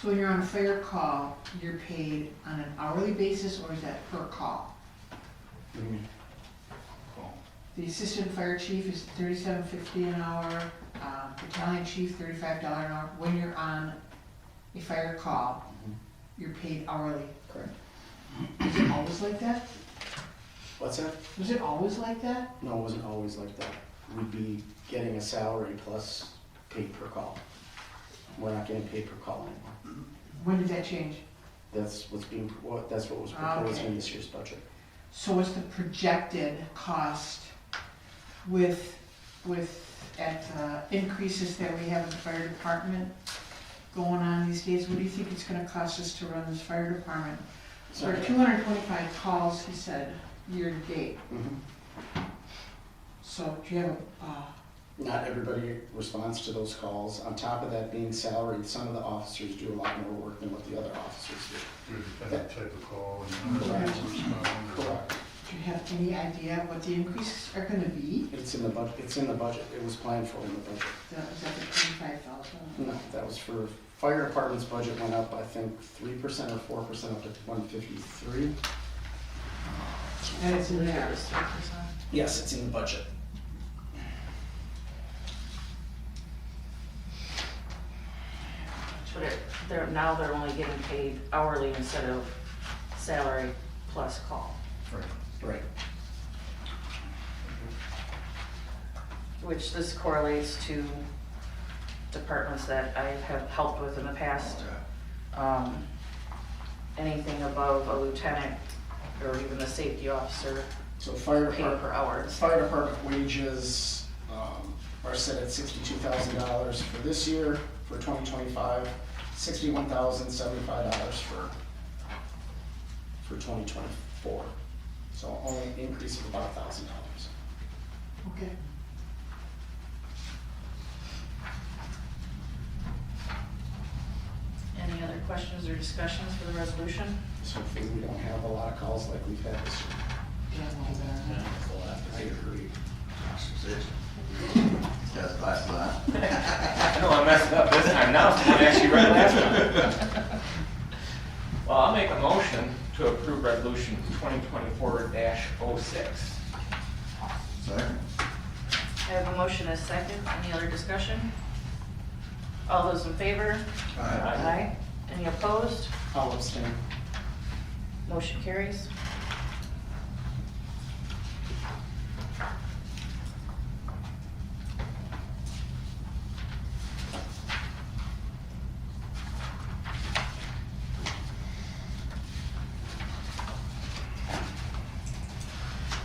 So when you're on a fire call, you're paid on an hourly basis or is that per call? Cool. The assistant fire chief is $37.50 an hour, battalion chief $35 an hour. When you're on a fire call, you're paid hourly. Correct. Is it always like that? What's that? Was it always like that? No, it wasn't always like that. We'd be getting a salary plus paid per call. We're not getting paid per call anymore. When did that change? That's what was proposed in this year's budget. So what's the projected cost with increases that we have in the fire department going on these days? What do you think it's gonna cost us to run this fire department? So 225 calls, he said, year to date. Mhm. So do you have Not everybody responds to those calls. On top of that being salaried, some of the officers do a lot more work than what the other officers do. It would depend on the type of call and how Correct. people respond. Correct. do you have any idea what the increases are gonna be? It's in the budget. It was planned for in the budget. Is that the 25,000? No, that was for, fire department's budget went up, I think, 3% or 4% up to 153. And it's in there. It was 3%. Yes, it's in the budget. they're only getting paid hourly instead of salary plus call, Right. which this correlates to departments that I have helped with in the past. Anything above a lieutenant or even a safety officer, So fire paid department, per hour. fire department wages are set at $62,000 for this year, for 2025, $61,075 for 2024. So only an increase of about $1,000. Okay. Any other questions or discussions for the resolution? So hopefully we don't have a lot of calls like we've had this year. I agree. That's class of that. I know I messed up this time, now it's the one actually read last time. Well, I'll make a motion to approve resolution 2024-06. Second. I have a motion and a second. Any other discussion? All those in favor? Aye. Any opposed? I'll abstain. Motion carries.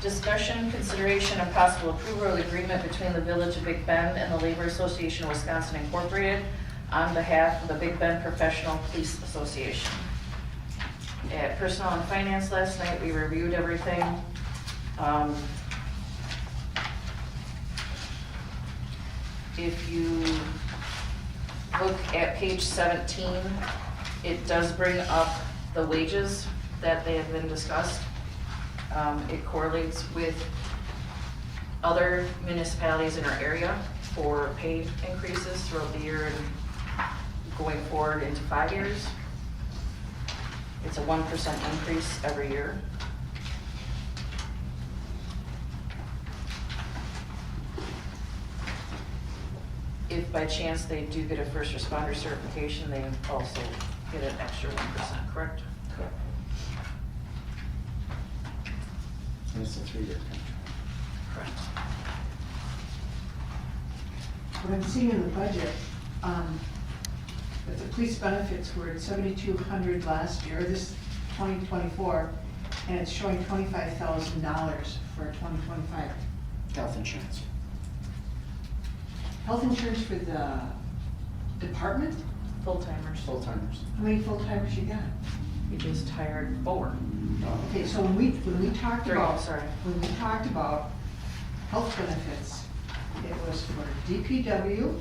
Discussion, consideration, and possible approval of the agreement between the Village of Big Bend and the Labor Association of Wisconsin Incorporated on behalf of the Big Bend Professional Police Association. At Personnel and Finance last night, we reviewed everything. If you look at page 17, it does bring up the wages that they have been discussed. It correlates with other municipalities in our area for pay increases throughout the year and going forward into 5 years. It's a 1% increase every year. If by chance they do get a first responder certification, they also get an extra 1%, correct? Correct. And it's a 3-year contract. Correct. What I'm seeing in the budget, that the police benefits were at $7,200 last year, this 2024, and it's showing $25,000 for 2025. Health insurance. Health insurance for the department? Full-timers. Full-timers. How many full-timers you got? We just hired 4. Okay, so when we talked 3, about, sorry. when we talked about health benefits, it was for DPW,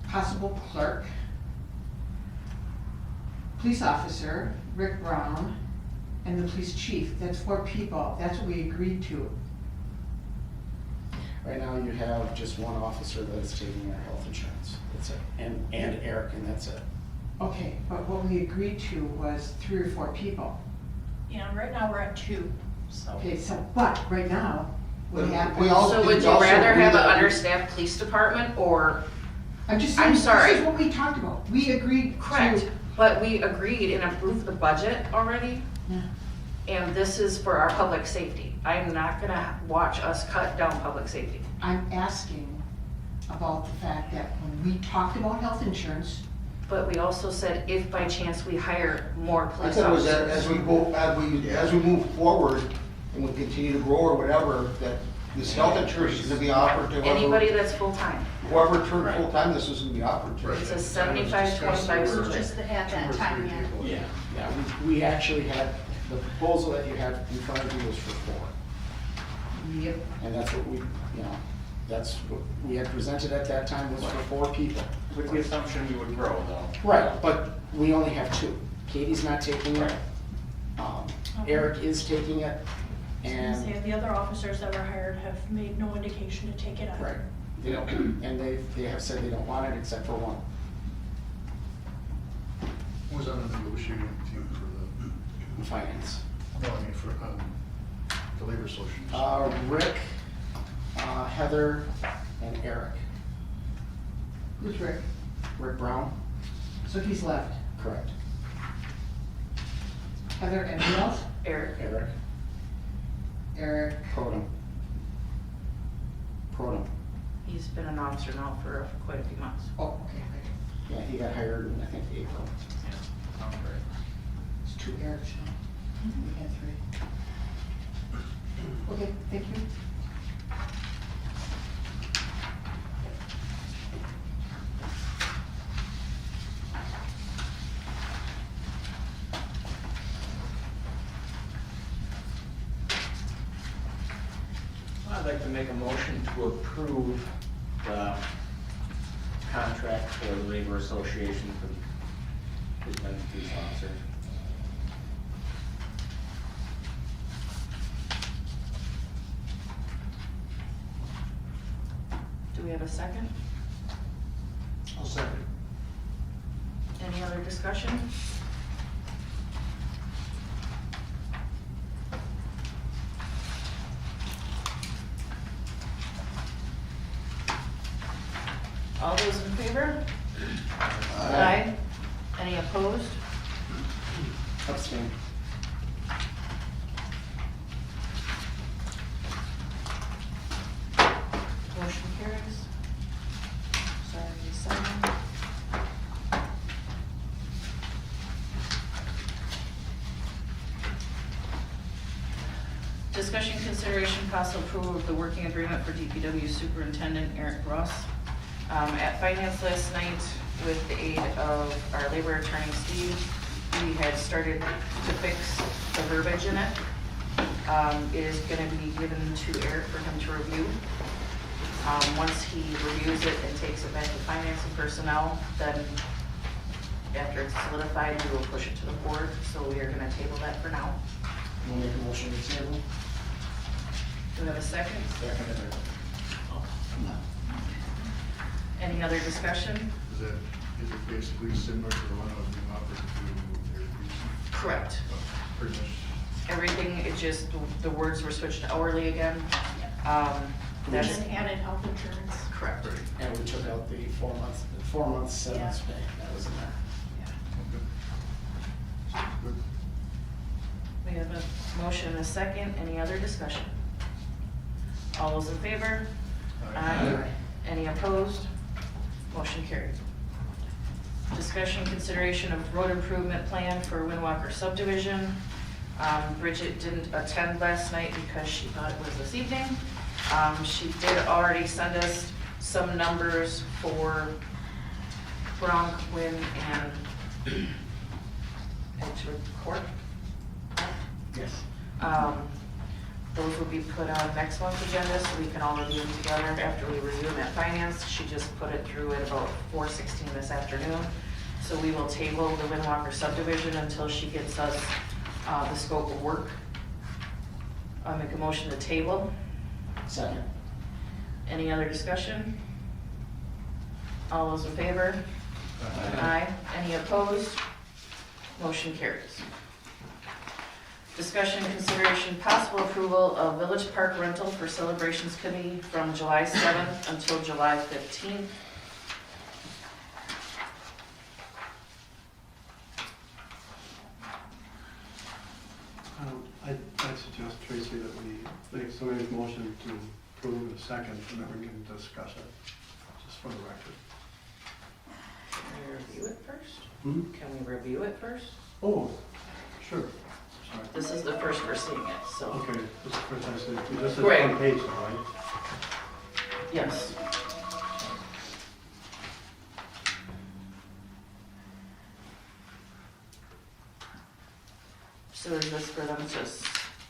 possible clerk, police officer, Rick Brown, and the police chief. That's 4 people. That's what we agreed to. Right now, you have just one officer that is taking our health insurance. That's it. And Eric, and that's it. Okay, but what we agreed to was 3 or 4 people. Yeah, right now we're at 2, so. Okay, so, but right now, what But happens? we also- So would you also rather agree have an that we- understaffed police department or, I'm just I'm saying, sorry. this is what we talked about. We agreed to. correct, but we agreed and approved the budget already, Yeah. and this is for our public safety. I'm not gonna watch us cut down public safety. I'm asking about the fact that when we talked about health insurance, But we also said if by chance we hire more I police said it was that officers. as we move forward and we continue to grow or whatever, that this health insurance is gonna be offered to whoever, Anybody that's full-time. whoever turned full-time, this is gonna be offered to. It's a 75-25 split. Just at that time, yeah. Yeah. Yeah, we actually had, the proposal that you had in front of you was for 4. yep, And that's what we, that's what we had presented at that time was for 4 people. With the assumption you would grow though. Right, but we only have 2. Katie's not taking it. Eric is taking it, and, The other officers that were hired have made no indication to take it either. right, they don't, and they have said they don't want it except for 1. Who was on the negotiating team for Finance. the, no, I mean, for, the labor association? Rick, Heather, and Eric. who's Rick? Rick Brown? So he's left. Correct. Heather, and who else? Eric, Eric? Eric. Protem. Protem. he's been an officer now for quite a few months. Oh, okay, Yeah, he got hired in, I think, April. Sounds great. it's two Erics now. We had three. Okay, thank you. I'd like to make a motion to approve the contract for the Labor Association for the police officers. Do we have a second? I'll second. Any other discussion? All those in favor? Aye. Any opposed? Abstain. Motion carries. Sorry, sign. Discussion, consideration, possible approval of the working agreement for DPW Superintendent Eric Ross. At finance last night, with the aid of our labor attorney Steve, we had started to fix the verbiage in it. It is gonna be given to Eric for him to review. Once he reviews it and takes it back to finance and personnel, then after it's solidified, we will push it to the board, so we are gonna table that for now. We'll make a motion to table. Do we have a second? Second. Any other discussion? Is it basically similar to the one that was being offered to Eric Reese? Correct. Pretty much. Everything, it just, the words were switched to hourly again. And That's then added health insurance. correct. Right. And we took out the 4 months severance pay, that was in there. Good. We have a motion and a second. Any other discussion? All those in favor? Aye. Any opposed? Motion carried. Discussion, consideration of road improvement plan for Windwalker subdivision. Bridget didn't attend last night because she thought it was this evening. She did already send us some numbers for Bronk, Wynn, and Edgewood Court. Yes. Those will be put on next month's agenda, so we can all review them together after we review them at finance. She just put it through at about 4:16 this afternoon. So we will table the Windwalker subdivision until she gets us the scope of work. I'll make a motion to table. Second. Any other discussion? All those in favor? Aye. Any opposed? Motion carries. Discussion, consideration, possible approval of Village Park rental for Celebrations Committee from July 7th until July 15th. I'd suggest, Tracy, that we make somebody's motion to approve in a second, and then we can discuss it, just for the record. Can we review it first? Hmm? Can we review it first? Oh, sure, sorry. This is the first we're seeing it, so, Okay, this is the first I see, this is Right. one page, though, right? yes. So is this for them to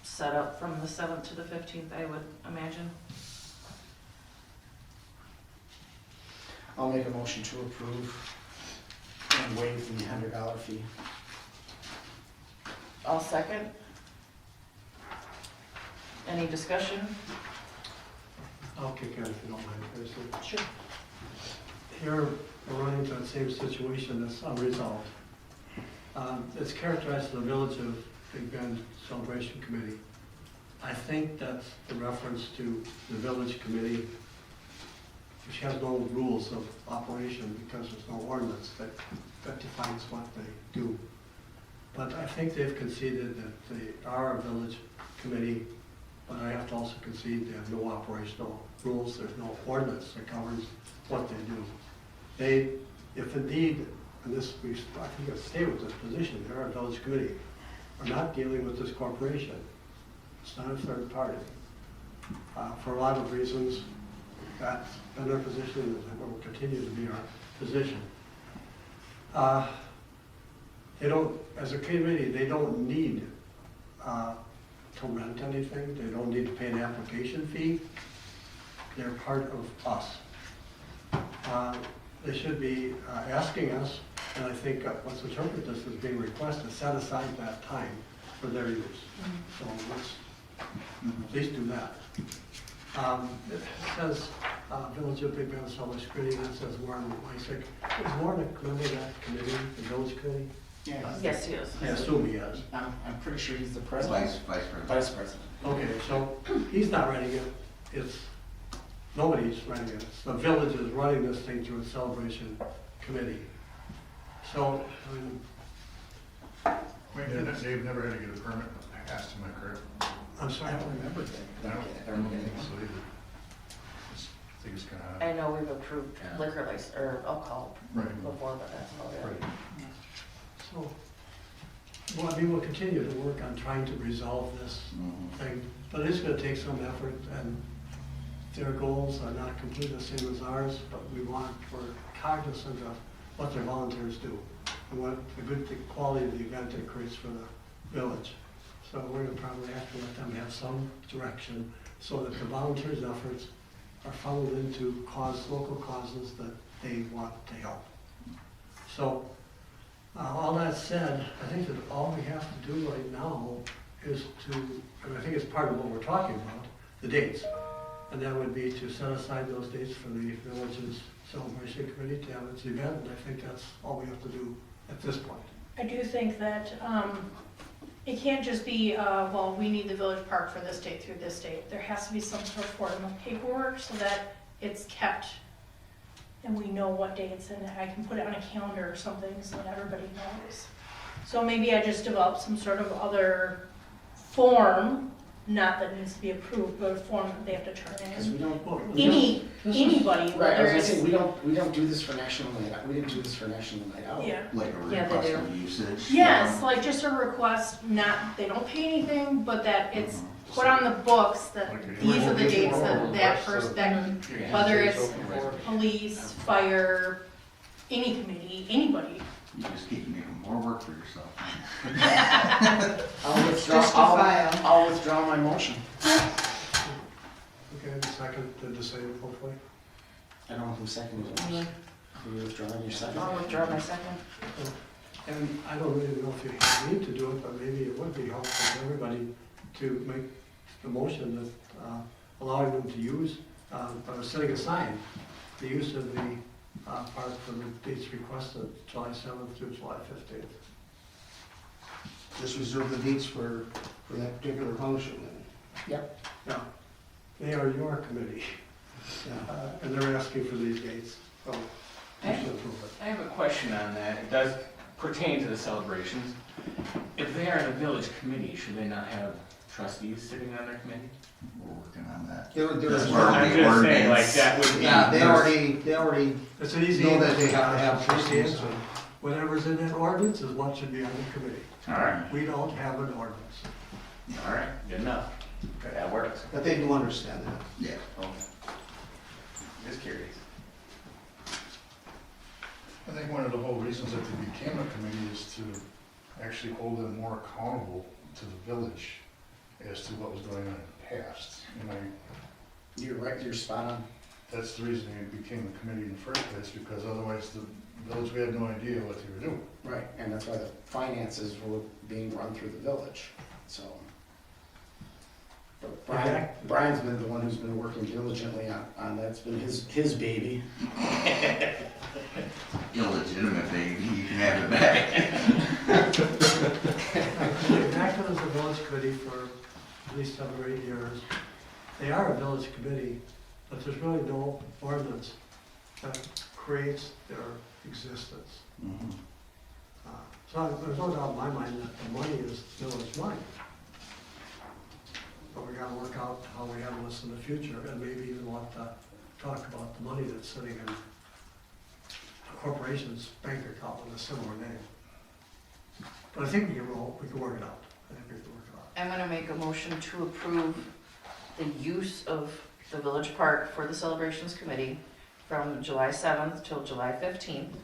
set up from the 7th to the 15th, I would imagine? I'll make a motion to approve and waive the $100 fee. I'll second. Any discussion? I'll kick in if you don't mind, Tracy. Sure. Here, we're running into the same situation that's unresolved. It's characterized as the Village of Big Bend Celebration Committee. I think that's the reference to the Village Committee which has no rules of operation because there's no ordinance that defines what they do. But I think they've conceded that they are a village committee, but I have to also concede they have no operational rules, there's no ordinance that covers what they do. They, if indeed, and this, I think I'll stay with this position, they're a village committee, are not dealing with this corporation. It's not a third party. For a lot of reasons, that's been our position and will continue to be our position. They don't, as a committee, they don't need to rent anything. They don't need to pay an application fee. They're part of us. They should be asking us, and I think let's interpret this as being requested, set aside that time for their use. So let's at least do that. It says Village of Big Bend Summer Committee, and it says Warren Lysick. Is Warren a member of that committee, the village committee? Yeah, Yes, he is. I assume he is. I'm pretty sure he's the president. Vice president. Vice president. Okay, so he's not running it, it's, nobody's running it. It's the village is running this thing through a celebration committee. So, I mean, Wait, they've never had to get a permit passed, am I correct? I'm sorry, I don't remember I don't think so either. I think it's kind of. I know we've approved liquor license, or alcohol Right. before, but that's about it. Right. So, well, I mean, we'll continue to work on trying to resolve this thing, but it's gonna take some effort, and their goals are not completely the same as ours, but we're cognizant of what their volunteers do, and what the good quality of the event it creates for the village. So we're gonna probably have to let them have some direction, so that the volunteers' efforts are funneled into local causes that they want to help. So, all that said, I think that all we have to do right now is to, and I think it's part of what we're talking about, the dates. And that would be to set aside those dates for the village's celebration committee to have its event, and I think that's all we have to do at this point. I do think that it can't just be, well, we need the village park for this date through this date. There has to be some sort of form of paperwork so that it's kept and we know what day it's in. I can put it on a calendar or something so that everybody knows. So maybe I just develop some sort of other form, not that it needs to be approved, but a form that they have to turn Because we in. don't. Anybody, Right, I whether was gonna it's, say, we don't do this for National Night Out. We didn't do this for National Night Out. yeah. Like a Yeah, they request do. of usage. Yes, like just a request, not, they don't pay anything, but that it's put on the books that these are the dates that person, that, whether it's police, fire, any committee, anybody. You just keep making more work for yourself. Just a file. I'll withdraw my motion. Okay, the second, the same, hopefully. I don't know who seconded it. Are you withdrawing your second? I'll withdraw my second. And I don't really know if you need to do it, but maybe it would be helpful for everybody to make the motion that allowing them to use, setting aside the use of the park for the dates requested, July 7th through July 15th. Just reserve the dates for that particular function then. Yep. Yeah, they are your committee, and they're asking for these dates, so you should approve it. I have a question on that. It does pertain to the celebrations. If they are in a village committee, should they not have trustees sitting on their committee? We're working on that. There's I'm just saying, like, that would be. Yeah, they already It's an easy. know that they have to have Easy trustees. answer. Whatever's in that ordinance is what should be on the committee. All right, We don't have an ordinance. all right, good enough. That works. But they do understand that. Yeah. Okay. Just curious. I think one of the whole reasons that they became a committee is to actually hold them more accountable to the village as to what was going on in the past. And You're right, you're spot on. that's the reason they became a committee in the first place, because otherwise the village, we had no idea what they were doing. Right, and that's why the finances were being run through the village, so. But Brian's been the one who's been working diligently on that's been his baby. Illegitimate baby, you can have it back. They've acted as a village committee for at least 7 or 8 years. They are a village committee, but there's really no ordinance that creates their existence. Mhm. So there's no doubt in my mind that the money is village money. But we gotta work out how we handle this in the future, and maybe even want to talk about the money that's sitting in a corporation's bank account with a similar name. But I think we can work it out. I think we can work it out. I'm gonna make a motion to approve the use of the village park for the celebrations committee from July 7th till July 15th,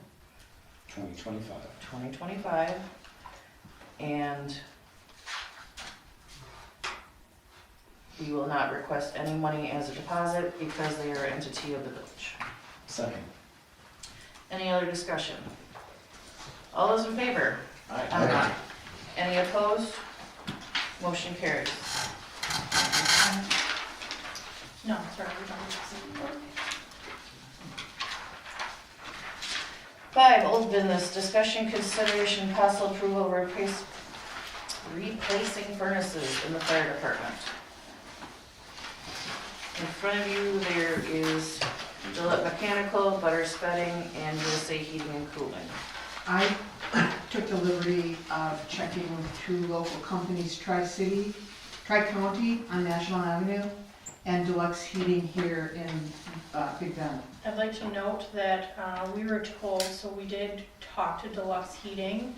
2025. 2025. And we will not request any money as a deposit because they are an entity of the village. Second. Any other discussion? All those in favor? Aye. Any opposed? Motion carries. No, sorry, we don't have to. 5, old business, discussion, consideration, possible approval of replacing furnaces in the fire department. In front of you, there is Gillette Mechanical, Butters Bedding, and USA Heating and Cooling. I took the liberty of checking with 2 local companies, Tri-City, Tri-County on National Avenue, and Deluxe Heating here in Big Bend. I'd like to note that we were told, so we did talk to Deluxe Heating,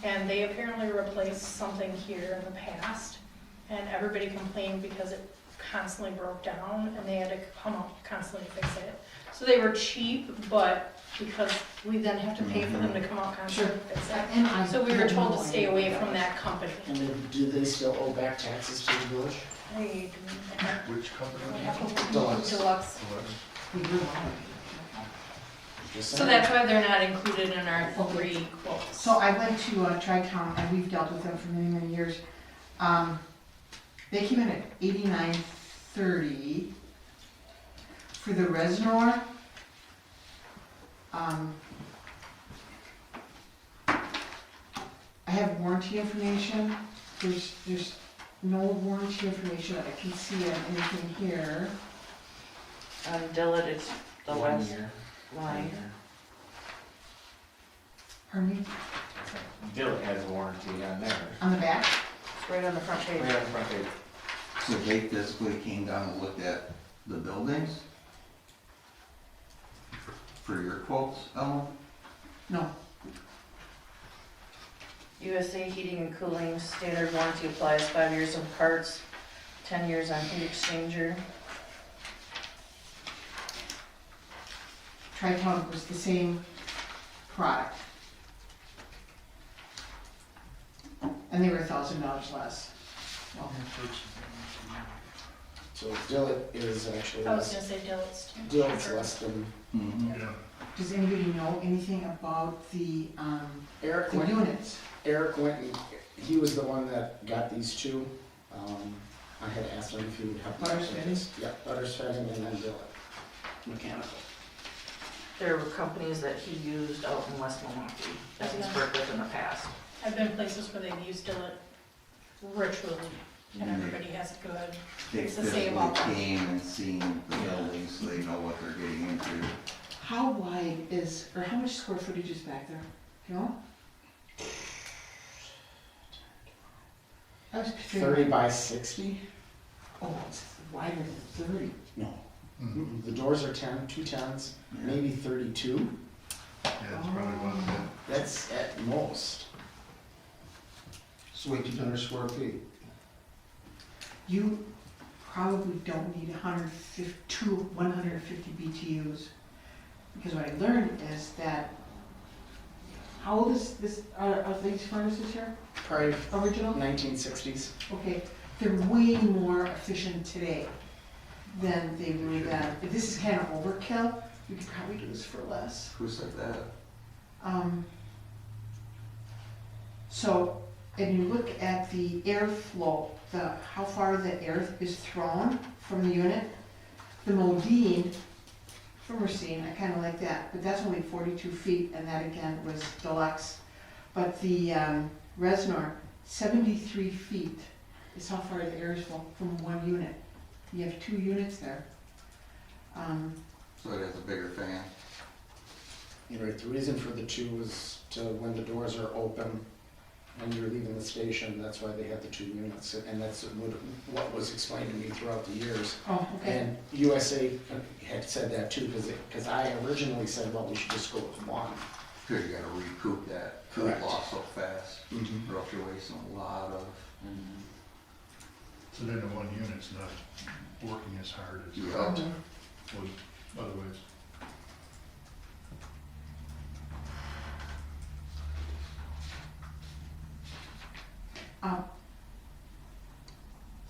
and they apparently replaced something here in the past, and everybody complained because it constantly broke down, and they had to come up constantly to fix it. So they were cheap, but because we then have to pay for them to come out constantly to fix it. And I So we were had told no to stay idea away what from that that company. And then, do they still owe back taxes to the village? Hey, Which company? Deluxe. Deluxe. was. We do want Just So saying. that's why they're not included in our 3 quotes. So I went to Tri-County, and we've dealt with them for many, many years. They came in at $89.30 for the Reznor. I have warranty information. There's no warranty information that I can see on anything here. On Dillard, it's the 1 west year. line. Pardon me? Dillard has a warranty on there, On the back? It's right on the front page. right on the front page. So they physically came down and looked at the buildings? For your quotes, Ellen? No. USA Heating and Cooling, standard warranty applies, 5 years on parts, 10 years on heat exchanger. Tri-County was the same product. And they were $1,000 less. Well, So Dillett is actually I was less, gonna say Dillard's too. Dillett's less than, Mm-hmm. Yeah. does anybody know anything about the Eric went, units? Eric went and, he was the one that got these 2. I had asked him if he would help. me Butters with this. Yeah, Butters Fetting and then Dillett Mechanical. There were companies that he used out in West Milwaukee that he's worked with in the past. I've been places where they've used Dillard ritually, and everybody has a good, They It's the same physically about- came and seen the buildings, so they know what they're getting into. How wide is, or how much square footage is back there? You know? I was picturing. 30 by 60? Oh, it's wider than 30. No. Mhm. The doors are 10, 2 10s, maybe 32. Yeah, it's probably one of them. That's at most. It's way 200 square feet. You probably don't need 150 BTUs. Because what I learned is that, how old is this, are these furnaces here? Probably Original? 1960s. Okay, they're way more efficient today than they were then. If this is kind of overkill, we could probably do this for less. Who said that? So, if you look at the airflow, how far the air is thrown from the unit, the Modine from Racine, I kind of like that, but that's only 42 feet, and that again was deluxe. But the Reznor, 73 feet is how far the air is from one unit. You have 2 units there. So it has a bigger fan. You know, the reason for the two is to when the doors are open, when you're leaving the station, that's why they have the 2 units. And that's what was explained to me throughout the years. Oh, okay. And USA had said that too, because I originally said, well, we should just go with one. Cause you gotta recoup that food Correct. loss so fast, Mhm. or else you're wasting a lot of. So then the one unit's not working as hard as it Yeah. would otherwise.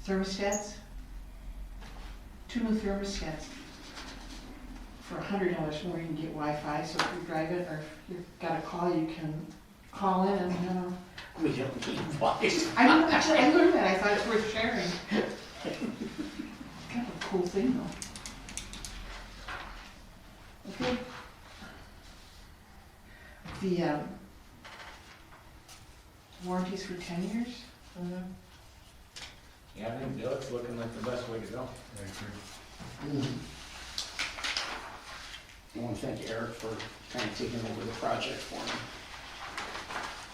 Thermostats, 2 new thermostats. For $100 more, you can get Wi-Fi, so if you're driving or if you've got a call, you can call in and, We don't need Wi-Fi. I don't know, actually, I learned that, I thought it's worth sharing. Kind of a cool thing though. Okay. The warranties for 10 years? Yeah, I think Dillet's looking like the best way to go. I agree. I want to thank Eric for kind of taking over the project for me.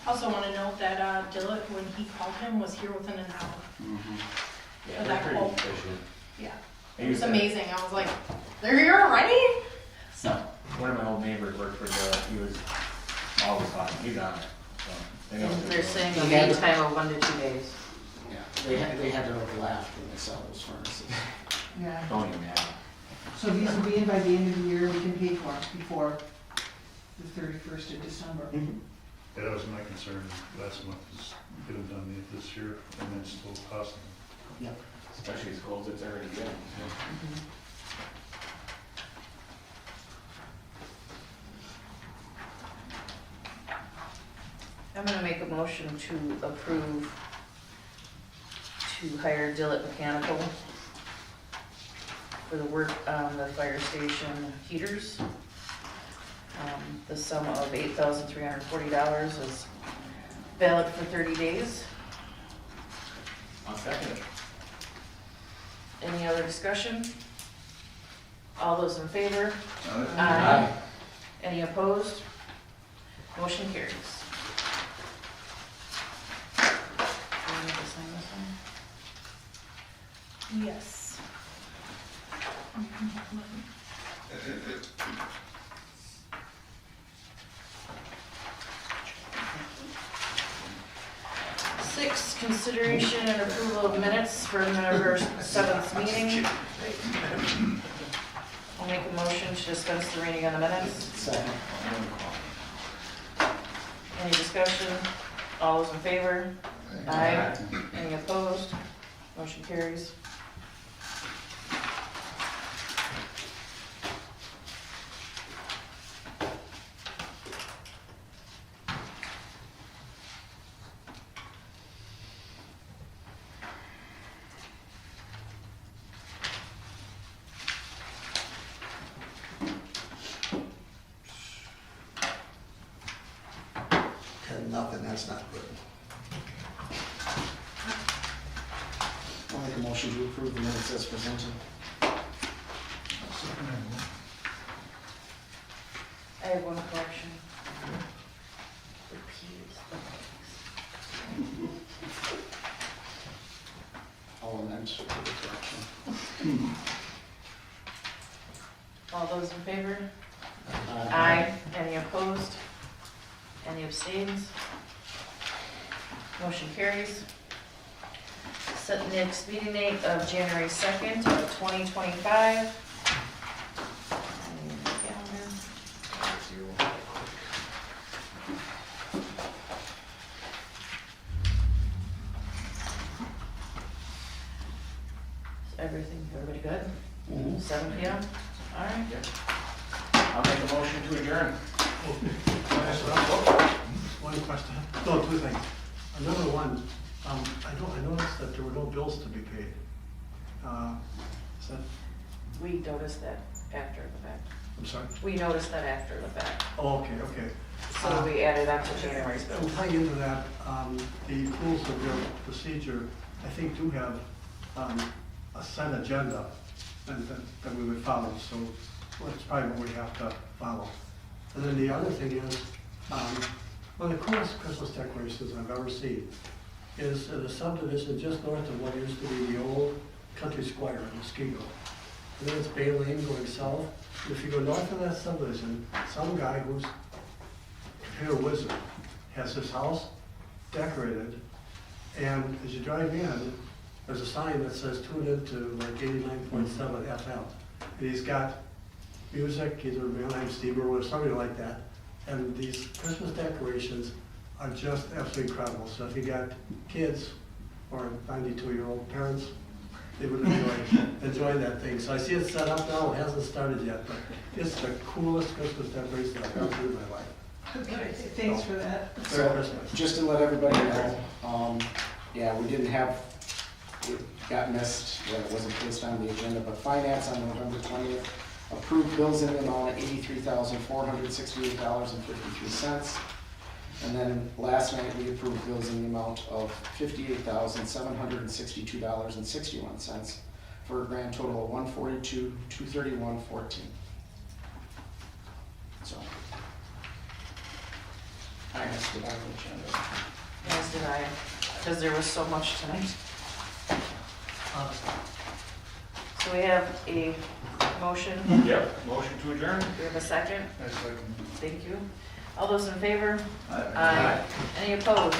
Also want to note that Dillett, when he called him, was here within an hour. Yeah, But they're that pretty whole- efficient. Yeah, He it was was amazing. I was like, they're here already? So, One of my old neighbors worked for Dillet, he was always talking, he's on it, so. they know what They're doing. saying a He had lead to- time of 1 to 2 days. Yeah, they had to have laughed when they saw those furnaces. Yeah. Don't even have. So these will be in by the end of the year, we can pay for it before the 31st of December. Yeah, that was my concern last month, is get them done this year and then still cost them. Yep. Especially as cold as it's already been. I'm gonna make a motion to approve to hire Dillett Mechanical for the work on the fire station heaters. The sum of $8,340 is valid for 30 days. I'll second it. Any other discussion? All those in favor? Aye. Any opposed? Motion carries. Do we need to sign this one? yes. Six, consideration and approval of minutes for November 7th meeting. I'll make a motion to dispense the reading on the minutes. Second. Any discussion? All those in favor? Aye. Any opposed? Motion carries. Nothing, that's not good. I'll make a motion to approve the minutes as presented. I have one correction. I'll amend for the correction. All those in favor? Uh, Aye. Any opposed? Any abstains? Motion carries. Set the next meeting date of January 2nd of 2025. And the calendar. Is everything, everybody good? Mhm. 7 PM? All right. I'll make a motion to adjourn. One question, no, two things. Number one, I noticed that there were no bills to be paid. Is that, We noticed that after the fact. I'm sorry? We noticed that after the fact. Oh, okay. So we added on to January's bill. And tying into that, the rules of your procedure, I think do have a set agenda and that we would follow, so that's probably what we have to follow. And then the other thing is, one of the coolest Christmas decorations I've ever seen is in a subdivision just north of what used to be the old Country Square in Muskego. And then it's Bay Lane going south. If you go north of that subdivision, some guy who's a computer wizard has his house decorated, and as you drive in, there's a sign that says tune into like 89.7 FM. And he's got music, either Mannheim Steamer or something like that. And these Christmas decorations are just absolutely incredible. So if you got kids or 92-year-old parents, they would enjoy that thing. So I see it set up now, it hasn't started yet, but it's the coolest Christmas decoration I've ever seen in my life. Okay, thanks for that. Merry So, Christmas. just to let everybody know, yeah, we didn't have, it got missed, when it wasn't placed on the agenda, but finance on November 20th approved bills in the amount of $83,468.53. And then last night, we approved bills in the amount of $58,762.61 for a grand total of $142,231.14. So, I missed it on the agenda. As did I, because there was so much tonight. So we have a motion. Yep, motion to adjourn? We have a second. I second. Thank you. All those in favor? Aye. Any opposed?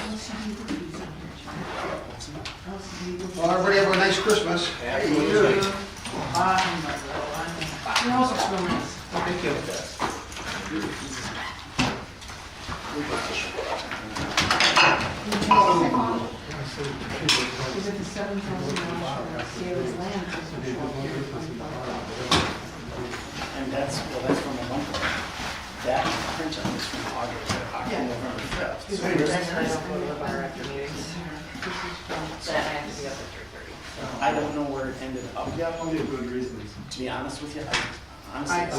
Well, everybody have a nice Christmas. Is it the $7,000 for David's land? And that's from a month ago. That printout is from November 5th. So I there's- don't go to the bar after meetings. Then I have to be up at 3:30. I don't know where it ended up yet, Plenty of good reasons. to be honest with you. I'll find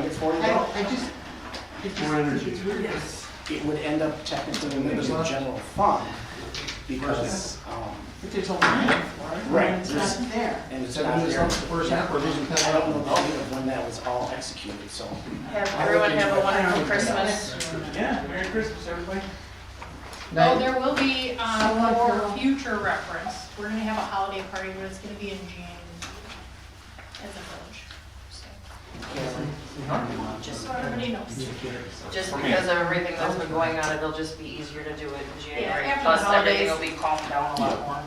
it for you. though. More energy. It would end up technically in the general fund because, But there's a line for it. Right, And it's not there. and it's 7 not years there. old, the first half, or isn't I that? don't know the date of when that was all executed, so. Have everyone have a wonderful Christmas. Yeah, Merry Christmas, everybody. Oh, there will be, for future reference, we're gonna have a holiday party, but it's gonna be in January as a village. So, just so everybody knows. Just because of everything that's been going on, it'll just be easier to do it in January. after the Plus, everything holidays. will be calmed down a lot more.